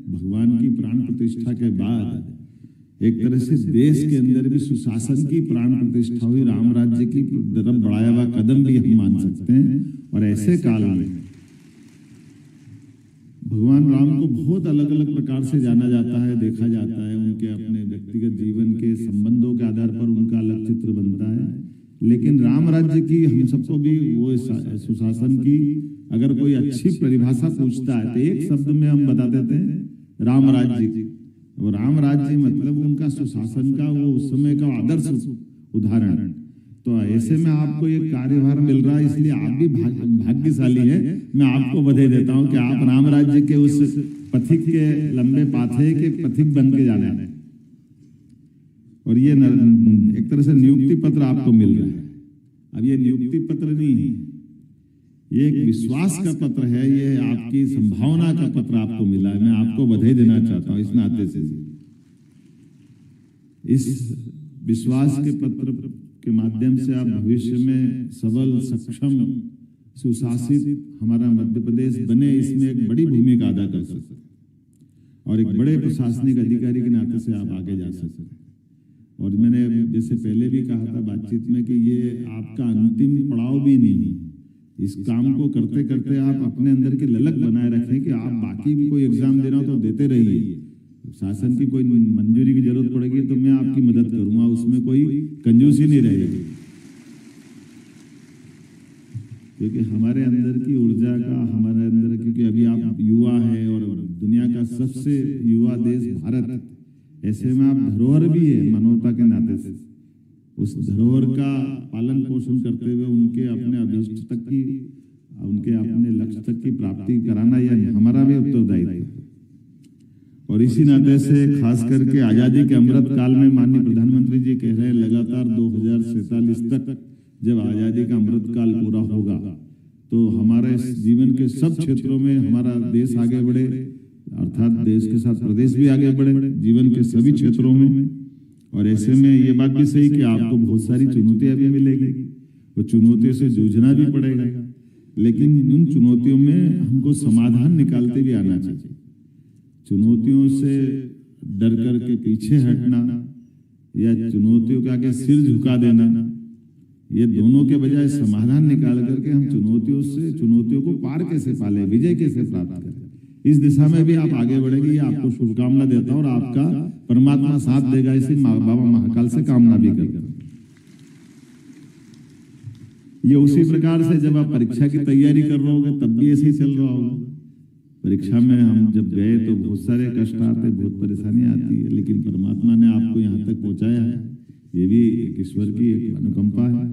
भगवान की प्राण प्रतिष्ठा के बाद एक तरह से देश के अंदर भी सुशासन की प्राण प्रतिष्ठा हुई, राम राज्य की तरफ बढ़ाया हुआ कदम भी हम मान सकते हैं। और ऐसे काल में भगवान राम को बहुत अलग अलग प्रकार से जाना जाता है, देखा जाता है। उनके अपने व्यक्तिगत जीवन के संबंधों के आधार पर उनका अलग चित्र बनता है। लेकिन राम राज्य की हम सबको भी वो सुशासन की अगर कोई अच्छी परिभाषा पूछता है तो एक शब्द में हम बता देते हैं राम राज्य। वो राम राज्य मतलब उनका सुशासन का वो उस समय का आदर्श उदाहरण। तो ऐसे में आपको एक कार्यभार मिल रहा है, इसलिए आप भी भाग्यशाली है। मैं आपको बधाई देता हूं कि आप राम राज्य के उस पथिक के लंबे पाथे के पथिक बन के जाने हैं। और ये एक तरह से नियुक्ति पत्र आपको मिल रहा है। अब ये नियुक्ति पत्र नहीं है, ये एक विश्वास का पत्र है, ये आपकी संभावना का पत्र आपको मिला है। मैं आपको बधाई देना चाहता हूं इस नाते से। इस विश्वास के पत्र के माध्यम से आप भविष्य में सबल, सक्षम, सुशासित हमारा मध्य प्रदेश बने, इसमें एक बड़ी भूमिका अदा कर सकते हैं और एक बड़े प्रशासनिक अधिकारी के नाते से आप आगे जा सकते हैं। और मैंने जैसे पहले भी कहा था बातचीत में कि ये आपका अंतिम पड़ाव भी नहीं है। इस काम को करते करते आप अपने अंदर की ललक बनाए रखें कि आप बाकी भी कोई एग्जाम देना हो तो देते रहिए। शासन की कोई मंजूरी की जरूरत पड़ेगी तो मैं आपकी मदद करूंगा, उसमें कोई कंजूसी नहीं रहेगी। क्योंकि हमारे अंदर की ऊर्जा का, हमारे अंदर, क्योंकि अभी आप युवा है और दुनिया का सबसे युवा देश भारत, ऐसे में आप धरोहर भी है मानवता के नाते से, उस धरोहर का पालन पोषण करते हुए उनके अपने अभीष्ट तक की, उनके अपने लक्ष्य तक की प्राप्ति कराना यह हमारा भी उत्तरदायित्व है। और इसी नाते से खास करके आजादी के अमृत काल में माननीय प्रधानमंत्री जी कह रहे हैं लगातार 2047 तक जब आजादी का अमृत काल पूरा होगा तो हमारे जीवन के सब क्षेत्रों में हमारा देश आगे बढ़े, अर्थात देश के साथ प्रदेश भी आगे बढ़े जीवन के सभी क्षेत्रों में। और ऐसे में ये बात भी सही कि आपको बहुत सारी चुनौतियां भी मिलेगी, वो चुनौतियों से जूझना भी पड़ेगा, लेकिन उन चुनौतियों में हमको समाधान निकालते भी आना चाहिए। चुनौतियों से डर करके पीछे हटना या चुनौतियों के आगे सिर झुका देना, ये दोनों के बजाय समाधान निकाल करके हम चुनौतियों को पार कैसे पाले, विजय कैसे प्राप्त करें, इस दिशा में भी आप आगे बढ़ेंगे। ये आपको शुभकामना देता हूं और आपका परमात्मा साथ देगा, इसी बाबा महाकाल से कामना भी करता हूं। ये उसी प्रकार से जब आप परीक्षा की तैयारी कर रहे होगे तब भी ऐसे ही चल रहा होगा। परीक्षा में हम जब गए तो बहुत सारे कष्ट आते, बहुत परेशानी आती है, लेकिन परमात्मा ने आपको यहाँ तक पहुँचाया है, ये भी एक ईश्वर की एक अनुकंपा है।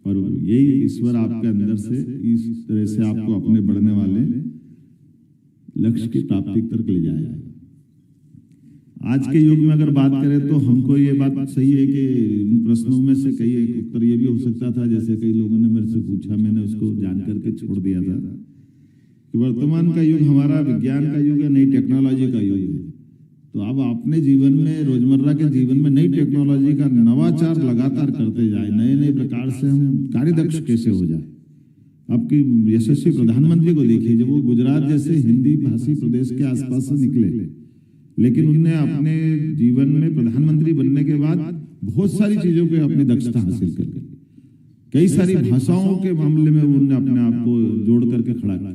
और यही ईश्वर आपके अंदर से इस तरह से आपको अपने बढ़ने वाले लक्ष्य की प्राप्ति तक ले जाएगा। आज के युग में अगर बात करें तो हमको ये बात सही है कि इन प्रश्नों में से कई एक उत्तर ये भी हो सकता था, जैसे कई लोगों ने मेरे से पूछा, मैंने उसको जान करके छोड़ दिया था कि वर्तमान का युग हमारा विज्ञान का युग है, नई टेक्नोलॉजी का युग है। तो अब अपने जीवन में, रोजमर्रा के जीवन में नई टेक्नोलॉजी का नवाचार लगातार करते जाए, नए नए प्रकार से हम कार्यदक्ष कैसे हो जाए। आपकी यशस्वी प्रधानमंत्री को देखिए, जब वो गुजरात जैसे हिंदी भाषी प्रदेश के आसपास से निकले, लेकिन उनने अपने जीवन में प्रधानमंत्री बनने के बाद बहुत सारी चीजों पे अपनी दक्षता हासिल कर ली। कई सारी भाषाओं के मामले में उन्होंने अपने आप को जोड़ करके खड़ा किया।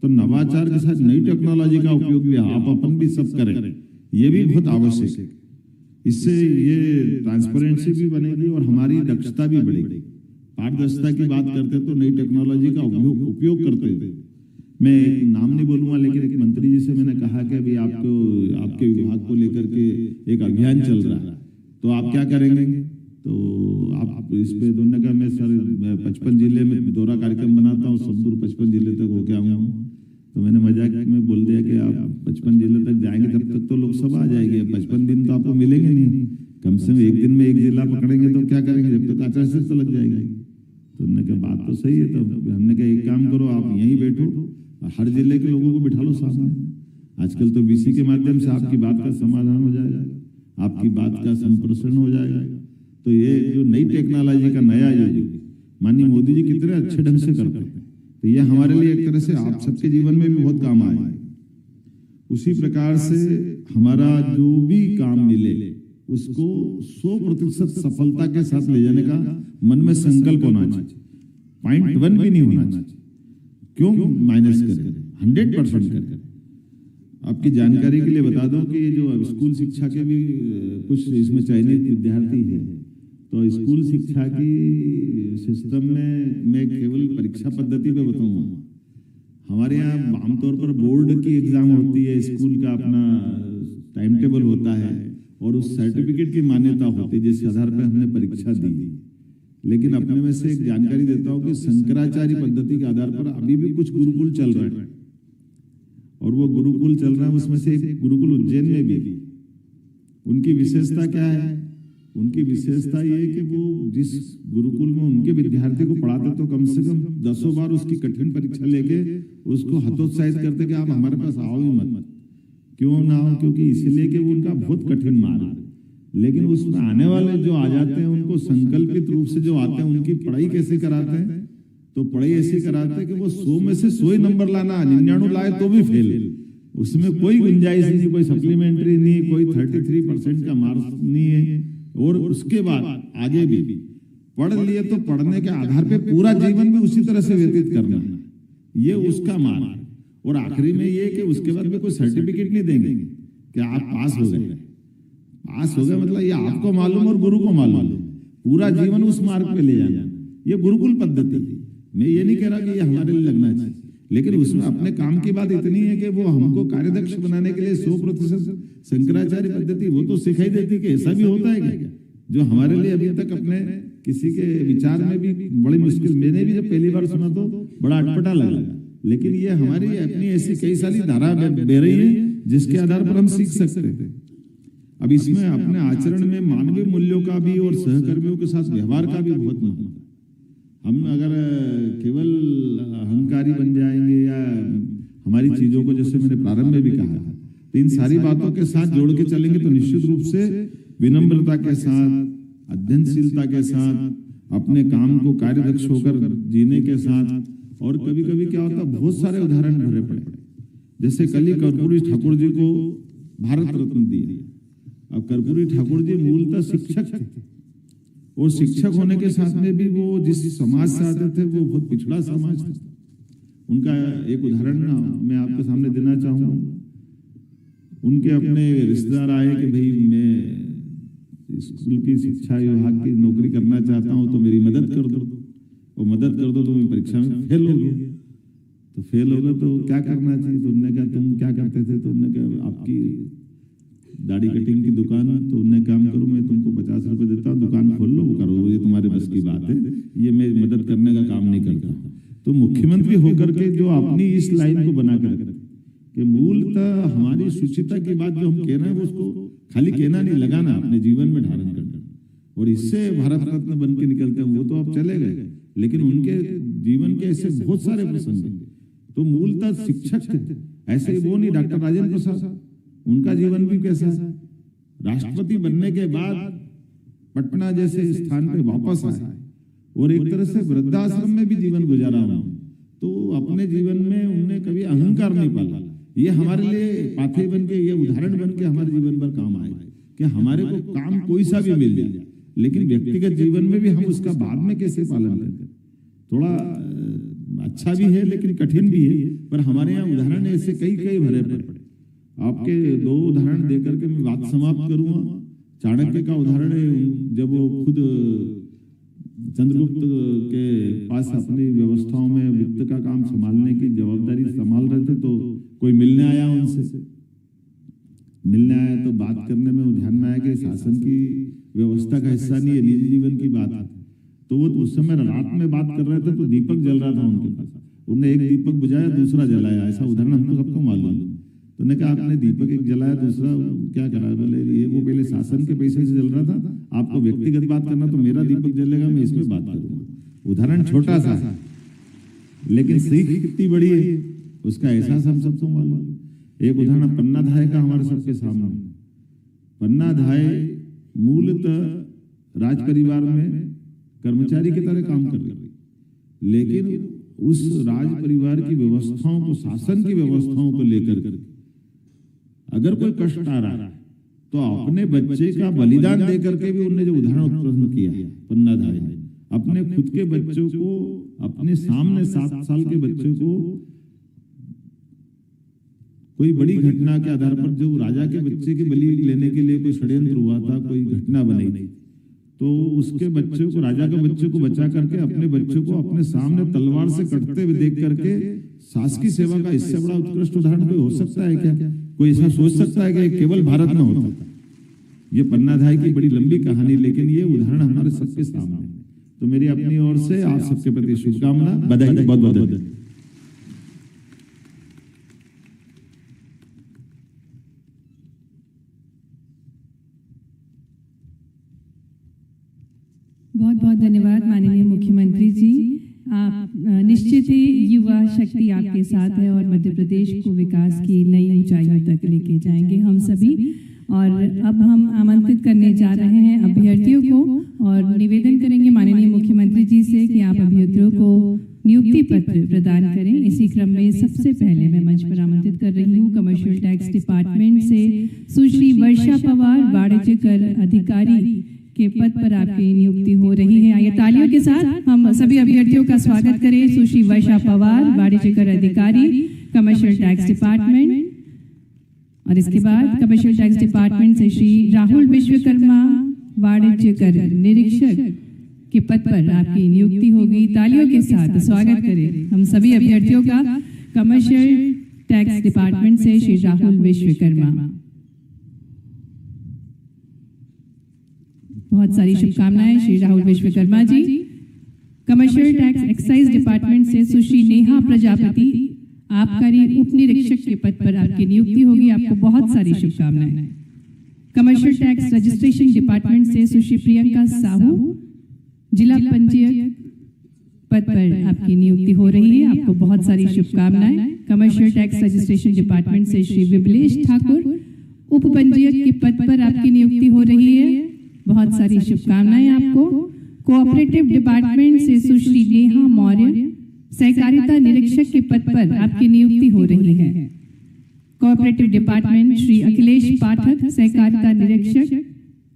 तो नवाचार के साथ नई टेक्नोलॉजी का उपयोग भी आप अपन भी सब करें, ये भी बहुत आवश्यक है। इससे ये ट्रांसपेरेंसी भी बनेगी और हमारी दक्षता भी बढ़ेगी। पारदर्शिता की बात करते तो नई टेक्नोलॉजी का उपयोग करते थे। मैं एक नाम नहीं बोलूंगा, लेकिन एक मंत्री जी से मैंने कहा कि अभी आपके विभाग को लेकर के एक अभियान चल रहा है, तो आप क्या करेंगे। तो आप इस पे दोनों का, मैं सर 55 जिले में दौरा कार्यक्रम बनाता हूँ, सब दूर 55 जिले तक होके आऊँगा। तो मैंने मजाक में बोल दिया कि आप 55 जिले तक जाएंगे तब तक तो लोकसभा आ जाएगी, 55 दिन तो आपको मिलेंगे नहीं, कम से कम एक दिन में एक जिला पकड़ेंगे तो क्या करेंगे, जब तक आचार संहिता लग जाएगी। तो उन्होंने कहा बात तो सही है। तो हमने कहा एक काम करो, आप यहीं बैठो और हर जिले के लोगों को बिठा लो सामने। आजकल तो बीसी के माध्यम से आपकी बात का समाधान हो जाएगा, आपकी बात का संप्रेषण हो जाएगा। तो ये जो नई टेक्नोलॉजी का नया युग माननीय मोदी जी कितने अच्छे ढंग से करते हैं, तो ये हमारे लिए एक तरह से आप सबके जीवन में भी बहुत काम आए। उसी प्रकार से हमारा जो भी काम मिले उसको 100% सफलता के साथ ले जाने का मन में संकल्प होना चाहिए। 0.1 भी नहीं होना चाहिए। क्यों माइनस करें, 100% करें। आपकी जानकारी के लिए बता दो कि ये जो स्कूल शिक्षा के भी कुछ इसमें चयनित विद्यार्थी है, तो स्कूल शिक्षा की सिस्टम में मैं केवल परीक्षा पद्धति पे बताऊंगा। हमारे यहाँ आमतौर पर बोर्ड की एग्जाम होती है, स्कूल का अपना टाइम टेबल होता है और उस सर्टिफिकेट की मान्यता होती है जिस आधार पर हमने परीक्षा दी। लेकिन अपने में से एक जानकारी देता हूँ कि शंकराचार्य पद्धति के आधार पर अभी भी कुछ गुरुकुल चल रहे हैं, और वो गुरुकुल चल रहा है, उसमें से एक गुरुकुल उज्जैन में भी। उनकी विशेषता क्या है? उनकी विशेषता ये कि वो जिस गुरुकुल में उनके विद्यार्थी को पढ़ाते तो कम से कम 10 बार उसकी कठिन परीक्षा लेके उसको हतोत्साहित करते कि आप हमारे पास आओ ही मत। क्यों ना हो? क्योंकि इसलिए कि वो उनका बहुत कठिन मार्ग है, लेकिन उसमें आने वाले जो आ जाते हैं उनको संकल्पित रूप से जो आते हैं उनकी पढ़ाई कैसे कराते हैं? तो पढ़ाई ऐसी कराते हैं कि वो 100 में से 100 ही नंबर लाना, 99 लाए तो भी फेल। उसमें कोई गुंजाइश नहीं, कोई सप्लीमेंट्री नहीं, कोई 33% का मार्क्स नहीं है। और उसके बाद आगे भी पढ़ लिए तो पढ़ने के आधार पे पूरा जीवन भी उसी तरह से व्यतीत करना है, ये उसका मार्ग है। और आखिरी में ये कि उसके बाद में कोई सर्टिफिकेट नहीं देंगे कि आप पास हो गए। पास हो गए मतलब ये आपको मालूम और गुरु को मालूम, पूरा जीवन उस मार्ग पे ले जाना, ये गुरुकुल पद्धति। मैं ये नहीं कह रहा कि ये हमारे लिए लगना चाहिए, लेकिन उसमें अपने काम की बात इतनी है कि वो हमको कार्यदक्ष बनाने के लिए 100% शंकराचार्य पद्धति वो तो सिखाई देती कि ऐसा भी होता है क्या, जो हमारे लिए अभी तक अपने किसी के विचार में भी बड़ी मुश्किल, मैंने भी जब पहली बार सुना तो बड़ा अटपटा लगा, लेकिन ये हमारी अपनी ऐसी कई सारी धारा बह रही है जिसके आधार पर हम सीख सकते हैं। अब इसमें अपने आचरण में मानवीय मूल्यों का भी और सहकर्मियों के साथ व्यवहार का भी बहुत महत्व है। हम अगर केवल अहंकारी बन जाएंगे या हमारी चीजों को, जैसे मैंने प्रारंभ में भी कहा, तो इन सारी बातों के साथ जोड़ के चलेंगे तो निश्चित रूप से विनम्रता के साथ, अध्ययनशीलता के साथ, अपने काम को कार्यदक्ष होकर जीने के साथ, और कभी कभी क्या होता है बहुत सारे उदाहरण भरे पड़े, जैसे कल ही कर्पूरी ठाकुर जी को भारत रत्न दिया। अब कर्पूरी ठाकुर जी मूलतः शिक्षक थे, और शिक्षक होने के साथ में भी वो जिस समाज से आते थे वो बहुत पिछड़ा समाज था। उनका एक उदाहरण ना मैं आपके सामने देना चाहूंगा। उनके अपने रिश्तेदार आए कि भाई मैं स्कूल की शिक्षा विभाग की नौकरी करना चाहता हूं, तो मेरी मदद कर दो, और मदद कर दो तो मैं परीक्षा में फेल हो गया। तो फेल हो गया तो क्या करना चाहिए, तो उन्होंने कहा तुम क्या करते थे, तो उन्होंने कहा आपकी दाढ़ी कटिंग की दुकान है, तो उन्हें काम करो, मैं तुमको 50 रुपए देता हूँ, दुकान खोल लो, वो करो, ये तुम्हारे बस की बात है, ये मैं मदद करने का काम नहीं करता। तो मुख्यमंत्री होकर के जो अपनी इस लाइन को बना कर कि मूलतः हमारी सुचिता की बात जो हम कह रहे हैं वो उसको खाली कहना नहीं, लगाना, अपने जीवन में धारण करना, और इससे भारत रत्न बन के निकलते हैं। वो तो अब चले गए, लेकिन उनके जीवन के ऐसे बहुत सारे प्रसंग हैं। तो मूलतः शिक्षक थे, ऐसे वो नहीं। डॉक्टर राजेंद्र प्रसाद, उनका जीवन भी कैसा है, राष्ट्रपति बनने के बाद पटना जैसे स्थान पे वापस आए और एक तरह से वृद्धाश्रम में भी जीवन गुजारा उन्होंने। तो अपने जीवन में उन्होंने कभी अहंकार नहीं पाला। ये हमारे लिए पाथे बन के, ये उदाहरण बन के हमारे जीवन भर काम आए कि हमारे को काम कोई सा भी मिल जाए, लेकिन व्यक्तिगत जीवन में भी हम उसका बाद में कैसे पालन करें। थोड़ा अच्छा भी है लेकिन कठिन भी है, पर हमारे यहाँ उदाहरण ऐसे कई कई भरे पड़े। आपके 2 उदाहरण देकर के मैं बात समाप्त करूंगा। चाणक्य का उदाहरण है, जब वो खुद चंद्रगुप्त के पास अपनी व्यवस्थाओं में वित्त का काम संभालने की जवाबदारी संभाल रहे थे, तो कोई मिलने आया, उनसे मिलने आया तो बात करने में ध्यान में आया कि शासन की व्यवस्था का हिस्सा नहीं है, निजी जीवन की बात है। तो वो उस समय रात में बात कर रहे थे, तो दीपक जल रहा था उनके पास, उन्होंने एक दीपक बुझाया, दूसरा जलाया। ऐसा उदाहरण हमको सबको मालूम है। तो ने कहा आपने दीपक एक जलाया, दूसरा क्या करा, बोले ये वो पहले शासन के पैसे से जल रहा था, आपको व्यक्तिगत बात करना तो मेरा दीपक जलेगा, मैं इसमें बात करूंगा। उदाहरण छोटा सा है लेकिन सीख कितनी बड़ी है उसका एहसास हम सबको मालूम। एक उदाहरण पन्ना धाय का हमारे सबके सामने। पन्ना धाय मूलतः राज परिवार में कर्मचारी की तरह काम कर रही, लेकिन उस राज परिवार की व्यवस्थाओं को, शासन की व्यवस्थाओं को लेकर अगर कोई कष्ट आ रहा है तो अपने बच्चे का बलिदान देकर के भी उन्होंने जो उदाहरण उत्पन्न किया पन्ना धाय ने, अपने खुद के बच्चों को, अपने सामने 7 साल के बच्चों को कोई बड़ी घटना के आधार पर, जो राजा के बच्चे की बलि लेने के लिए कोई षड्यंत्र हुआ था, कोई घटना बनी, तो उसके बच्चों को, राजा के बच्चों को बचा करके अपने बच्चों को अपने सामने तलवार से कटते हुए देख करके शासकीय सेवा का इससे बड़ा उत्कृष्ट उदाहरण कोई हो सकता है क्या? कोई ऐसा सोच सकता है कि केवल भारत में होता था? ये पन्ना धाय की बड़ी लंबी कहानी, लेकिन ये उदाहरण हमारे सबके सामने है। तो मेरी अपनी ओर से आप सबके प्रति शुभकामना, बधाई, बहुत बहुत बधाई।
बहुत बहुत धन्यवाद माननीय मुख्यमंत्री जी। आप निश्चित ही युवा शक्ति आपके साथ है और मध्य प्रदेश को विकास की नई ऊंचाइयों तक लेके जाएंगे हम सभी। और अब हम आमंत्रित करने जा रहे हैं अभ्यर्थियों को और निवेदन करेंगे माननीय मुख्यमंत्री जी से कि आप अभ्यर्थियों को नियुक्ति पत्र प्रदान करें। इसी क्रम में सबसे पहले मैं मंच पर आमंत्रित कर रही हूँ कमर्शियल टैक्स डिपार्टमेंट से सुश्री वर्षा पवार, वाणिज्य कर अधिकारी के पद पर आपकी नियुक्ति हो रही है। आइए तालियों के साथ हम सभी अभ्यर्थियों का स्वागत करें। सुश्री वर्षा पवार, वाणिज्य कर अधिकारी, कमर्शियल टैक्स डिपार्टमेंट। और इसके बाद कमर्शियल टैक्स डिपार्टमेंट से श्री राहुल विश्वकर्मा, वाणिज्य कर निरीक्षक, के पद पर आपकी नियुक्ति होगी। तालियों के साथ स्वागत करें हम सभी अभ्यर्थियों का कमर्शियल टैक्स डिपार्टमेंट से श्री राहुल विश्वकर्मा। बहुत सारी शुभकामनाएं Shri Rahul Vishwakarma ji. Commercial tax excise department से सुश्री नेहा प्रजापति आबकारी उप निरीक्षक के पद पर आपकी नियुक्ति होगी। आपको बहुत सारी शुभकामनाएं। कमर्शियल टैक्स रजिस्ट्रेशन डिपार्टमेंट से सुश्री प्रियंका साहू जिला पंजीयक पद पर आपकी नियुक्ति हो रही है। आपको बहुत सारी शुभकामनाएं। कमर्शियल टैक्स रजिस्ट्रेशन डिपार्टमेंट से श्री विमलेश ठाकुर उप पंजीयक के पद पर आपकी नियुक्ति हो रही है। बहुत सारी शुभकामनाएं आपको। कोऑपरेटिव डिपार्टमेंट से सुश्री नेहा मौर्य सहकारिता निरीक्षक के पद पर आपकी नियुक्ति हो रही है। कोऑपरेटिव डिपार्टमेंट श्री अखिलेश पाठक सहकारिता निरीक्षक,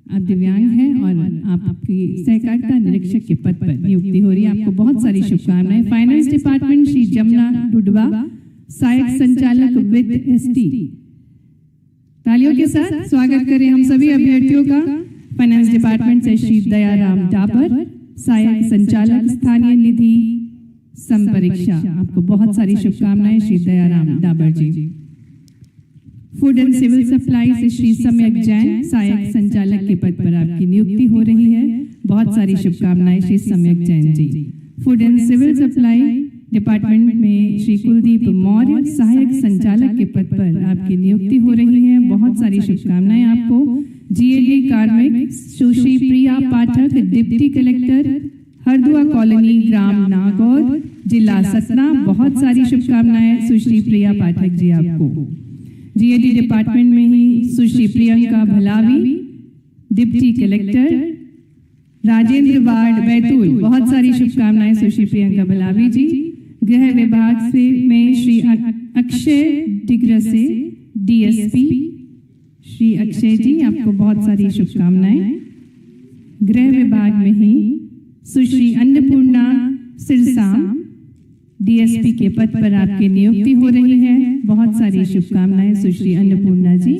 आप दिव्यांग हैं और आपकी सहकारिता निरीक्षक के पद पर नियुक्ति हो रही है। आपको बहुत सारी शुभकामनाएं। फाइनेंस डिपार्टमेंट श्री जमुना डुडवा सहायक संचालक वित्त एसटी। तालियों के साथ स्वागत करें हम सभी अभ्यर्थियों का। फाइनेंस डिपार्टमेंट से श्री दयाराम डाबर सहायक संचालक स्थानीय निधि संपरीक्षा। आपको बहुत सारी शुभकामनाएं श्री दयाराम डाबर जी। फूड एंड सिविल सप्लाई से श्री सम्यक जैन सहायक संचालक के पद पर आपकी नियुक्ति हो रही है। बहुत सारी शुभकामनाएं Shri Samyak Jain ji. Food and civil supply department में श्री कुलदीप मौर्य सहायक संचालक के पद पर आपकी नियुक्ति हो रही है। बहुत सारी शुभकामनाएं आपको। जीएडी कार्मिक सुश्री Priya Pathak deputy collector Hardua colony ग्राम नागौर जिला सतना। बहुत सारी शुभकामनाएं सुश्री प्रिया पाठक जी आपको। जीएडी डिपार्टमेंट में ही Sushri Priyanka Bhalavi deputy collector Rajendra ward Betul. बहुत सारी शुभकामनाएं सुश्री प्रियंका भलावी जी। गृह विभाग से में श्री अक्षय डिग्रसे डीएसपी श्री अक्षय जी, आपको बहुत सारी शुभकामनाएं। गृह विभाग में ही सुश्री अन्नपूर्णा सिरसाम डीएसपी के पद पर आपकी नियुक्ति हो रही है। बहुत सारी शुभकामनाएं सुश्री अन्नपूर्णा जी।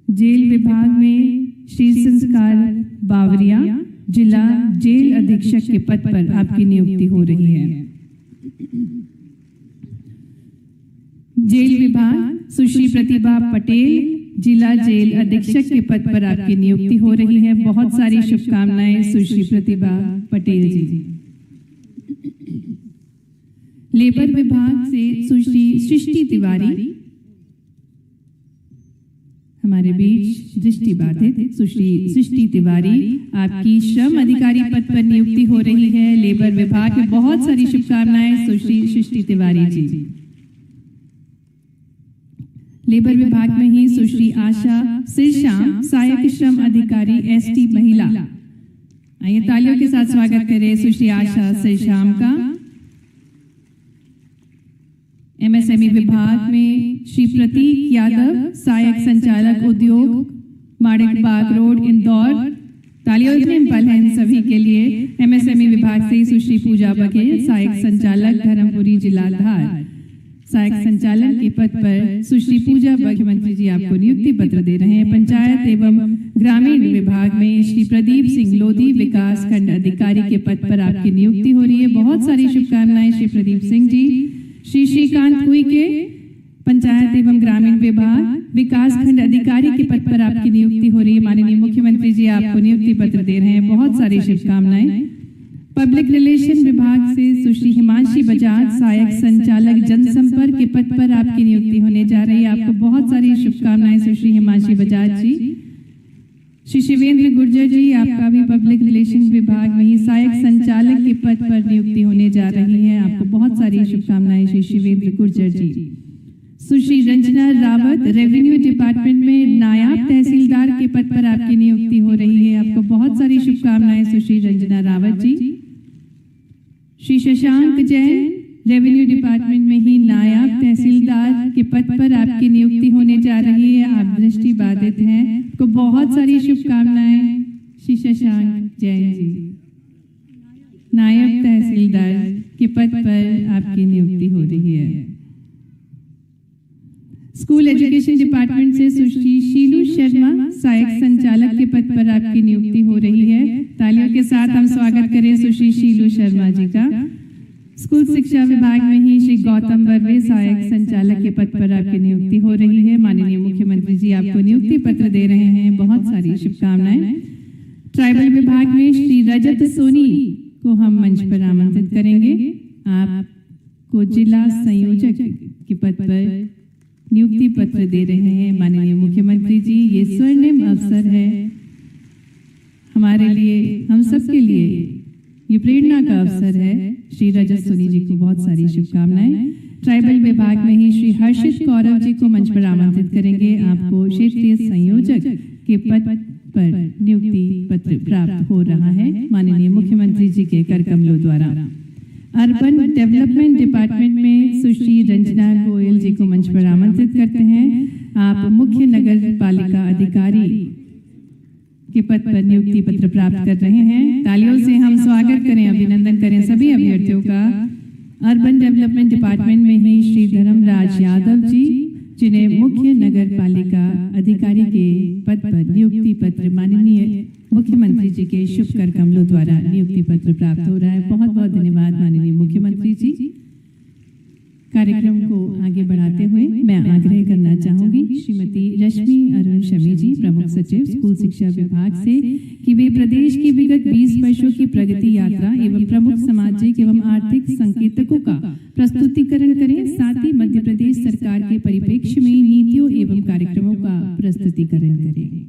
जेल विभाग में श्री संस्कार बावरिया जिला जेल अधीक्षक के पद पर आपकी नियुक्ति हो रही है। जेल विभाग सुश्री प्रतिभा पटेल जिला जेल अधीक्षक के पद पर आपकी नियुक्ति हो रही है। बहुत सारी शुभकामनाएं सुश्री प्रतिभा पटेल जी। लेबर विभाग से सुश्री सृष्टि तिवारी हमारे बीच दृष्टिबाधित सुश्री सृष्टि तिवारी आपकी श्रम अधिकारी पद पर नियुक्ति हो रही है। लेबर विभाग में बहुत सारी शुभकामनाएं सुश्री सृष्टि तिवारी जी। लेबर विभाग में ही सुश्री आशा सिरशाम सहायक श्रम अधिकारी एसटी महिला। आइए तालियों के साथ स्वागत करें सुश्री आशा सिरशाम का। एमएसएमई विभाग में श्री प्रतीक यादव सहायक संचालक उद्योग माणिक बाग रोड इंदौर। तालियों के पल हैं इन सभी के लिए। एमएसएमई विभाग से सुश्री पूजा बघेल सहायक संचालक धर्मपुरी जिला धार। सहायक संचालक के पद पर सुश्री पूजा मुख्यमंत्री जी आपको नियुक्ति पत्र दे रहे हैं। पंचायत एवं ग्रामीण विभाग में श्री प्रदीप सिंह लोधी विकास खंड अधिकारी के पद पर आपकी नियुक्ति हो रही है। बहुत सारी शुभकामनाएं श्री प्रदीप सिंह जी। श्री श्रीकांत उइके पंचायत एवं ग्रामीण विभाग विकास खंड अधिकारी के पद पर आपकी नियुक्ति हो रही है। माननीय मुख्यमंत्री जी आपको नियुक्ति पत्र दे रहे हैं। बहुत सारी शुभकामनाएं। पब्लिक रिलेशन विभाग से सुश्री हिमांशी बजाज सहायक संचालक जनसंपर्क के पद पर आपकी नियुक्ति होने जा रही है। आपको बहुत सारी शुभकामनाएं सुश्री हिमांशी बजाज जी। श्री शिवेंद्र गुर्जर जी आपका भी पब्लिक रिलेशन विभाग में ही सहायक संचालक के पद पर नियुक्ति होने जा रही है। आपको बहुत सारी शुभकामनाएं श्री शिवेंद्र गुर्जर जी। सुश्री रंजना रावत रेवेन्यू डिपार्टमेंट में नायब तहसीलदार के पद पर आपकी नियुक्ति हो रही है। आपको बहुत सारी शुभकामनाएं सुश्री रंजना रावत जी। श्री शशांक जैन रेवेन्यू डिपार्टमेंट में ही नायब तहसीलदार के पद पर आपकी नियुक्ति होने जा रही है। आप दृष्टि बाधित हैं, तो बहुत सारी शुभकामनाएं श्री शशांक जैन जी। नायब तहसीलदार के पद पर आपकी नियुक्ति हो रही है। स्कूल एजुकेशन डिपार्टमेंट से सुश्री शीलू शर्मा सहायक संचालक के पद पर आपकी नियुक्ति हो रही है। तालियों के साथ हम स्वागत करें सुश्री शीलू शर्मा जी का। स्कूल शिक्षा विभाग में ही श्री गौतम वर्वे सहायक संचालक के पद पर आपकी नियुक्ति हो रही है। माननीय मुख्यमंत्री जी आपको नियुक्ति पत्र दे रहे हैं, बहुत सारी शुभकामनाएं। ट्राइबल विभाग में श्री रजत सोनी को हम मंच पर आमंत्रित करेंगे। आपको जिला संयोजक के पद पर नियुक्ति पत्र दे रहे हैं माननीय मुख्यमंत्री जी। ये स्वर्णिम अवसर है हमारे लिए, हम सबके लिए ये प्रेरणा का अवसर है। श्री रजत सोनी जी को बहुत सारी शुभकामनाएं। ट्राइबल विभाग में ही श्री हर्षित कौरव जी को मंच पर आमंत्रित करेंगे। आपको क्षेत्रीय संयोजक के पद पर नियुक्ति पत्र प्राप्त हो रहा है माननीय मुख्यमंत्री जी के कर कमलों द्वारा। अर्बन डेवलपमेंट डिपार्टमेंट में सुश्री रंजना गोयल जी को मंच पर आमंत्रित करते हैं। आप मुख्य नगर पालिका अधिकारी के पद पर नियुक्ति पत्र प्राप्त कर रहे हैं। तालियों से हम स्वागत करें, अभिनंदन करें सभी अभ्यर्थियों का। अर्बन डेवलपमेंट डिपार्टमेंट में ही श्री धर्मराज यादव जी, जिन्हें मुख्य नगर पालिका अधिकारी के पद पर नियुक्ति पत्र माननीय मुख्यमंत्री जी के शुभ कर कमलों द्वारा नियुक्ति पत्र प्राप्त हो रहा है। बहुत बहुत धन्यवाद माननीय मुख्यमंत्री जी। कार्यक्रम को आगे बढ़ाते हुए मैं आग्रह करना चाहूंगी श्रीमती रश्मि अरुण शमी जी, प्रमुख सचिव स्कूल शिक्षा विभाग से, कि वे प्रदेश की विगत 20 वर्षों की प्रगति यात्रा एवं प्रमुख सामाजिक एवं आर्थिक संकेतकों का प्रस्तुतिकरण करें। साथ ही मध्य प्रदेश सरकार के परिप्रेक्ष्य में नीतियों एवं कार्यक्रमों का प्रस्तुतिकरण करें।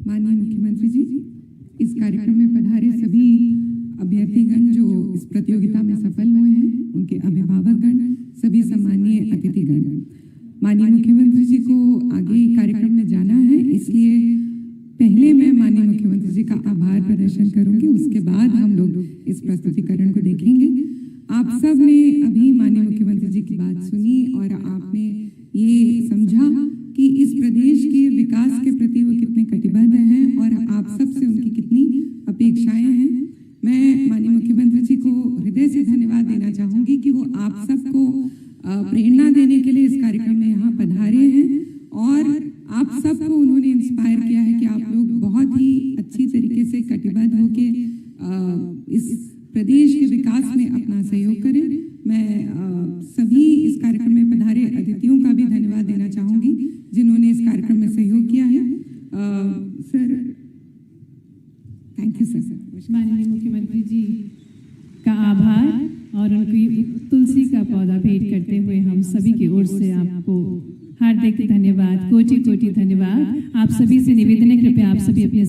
माननीय मुख्यमंत्री जी, इस कार्यक्रम में पधारे सभी अभ्यर्थीगण जो इस प्रतियोगिता में सफल हुए हैं, उनके अभिभावकगण, सभी सम्मानीय अतिथिगण, माननीय मुख्यमंत्री जी को आगे कार्यक्रम में जाना है, इसलिए पहले मैं माननीय मुख्यमंत्री जी का आभार प्रदर्शन करूंगी, उसके बाद हम लोग इस प्रस्तुतिकरण को देखेंगे। आप सब ने अभी माननीय मुख्यमंत्री जी की बात सुनी और आपने ये समझा कि इस प्रदेश के विकास के प्रति वो कितने कटिबद्ध हैं और आप सब से उनकी कितनी अपेक्षाएं हैं। मैं माननीय मुख्यमंत्री जी को हृदय से धन्यवाद देना चाहूंगी कि वो आप सबको प्रेरणा देने के लिए इस कार्यक्रम में यहाँ पधारे हैं और आप सबको उन्होंने इंस्पायर किया है कि आप लोग बहुत ही अच्छी तरीके से कटिबद्ध होके इस प्रदेश के विकास में अपना सहयोग करें। मैं सभी इस कार्यक्रम में पधारे अतिथियों का भी धन्यवाद देना चाहूंगी जिन्होंने इस कार्यक्रम में सहयोग किया है। Sir, thank you sir.
माननीय मुख्यमंत्री जी का आभार और उनकी तुलसी का पौधा भेंट करते हुए हम सभी की ओर से आपको हार्दिक धन्यवाद, कोटि कोटि धन्यवाद। आप सभी से निवेदन है, कृपया आप सभी अपने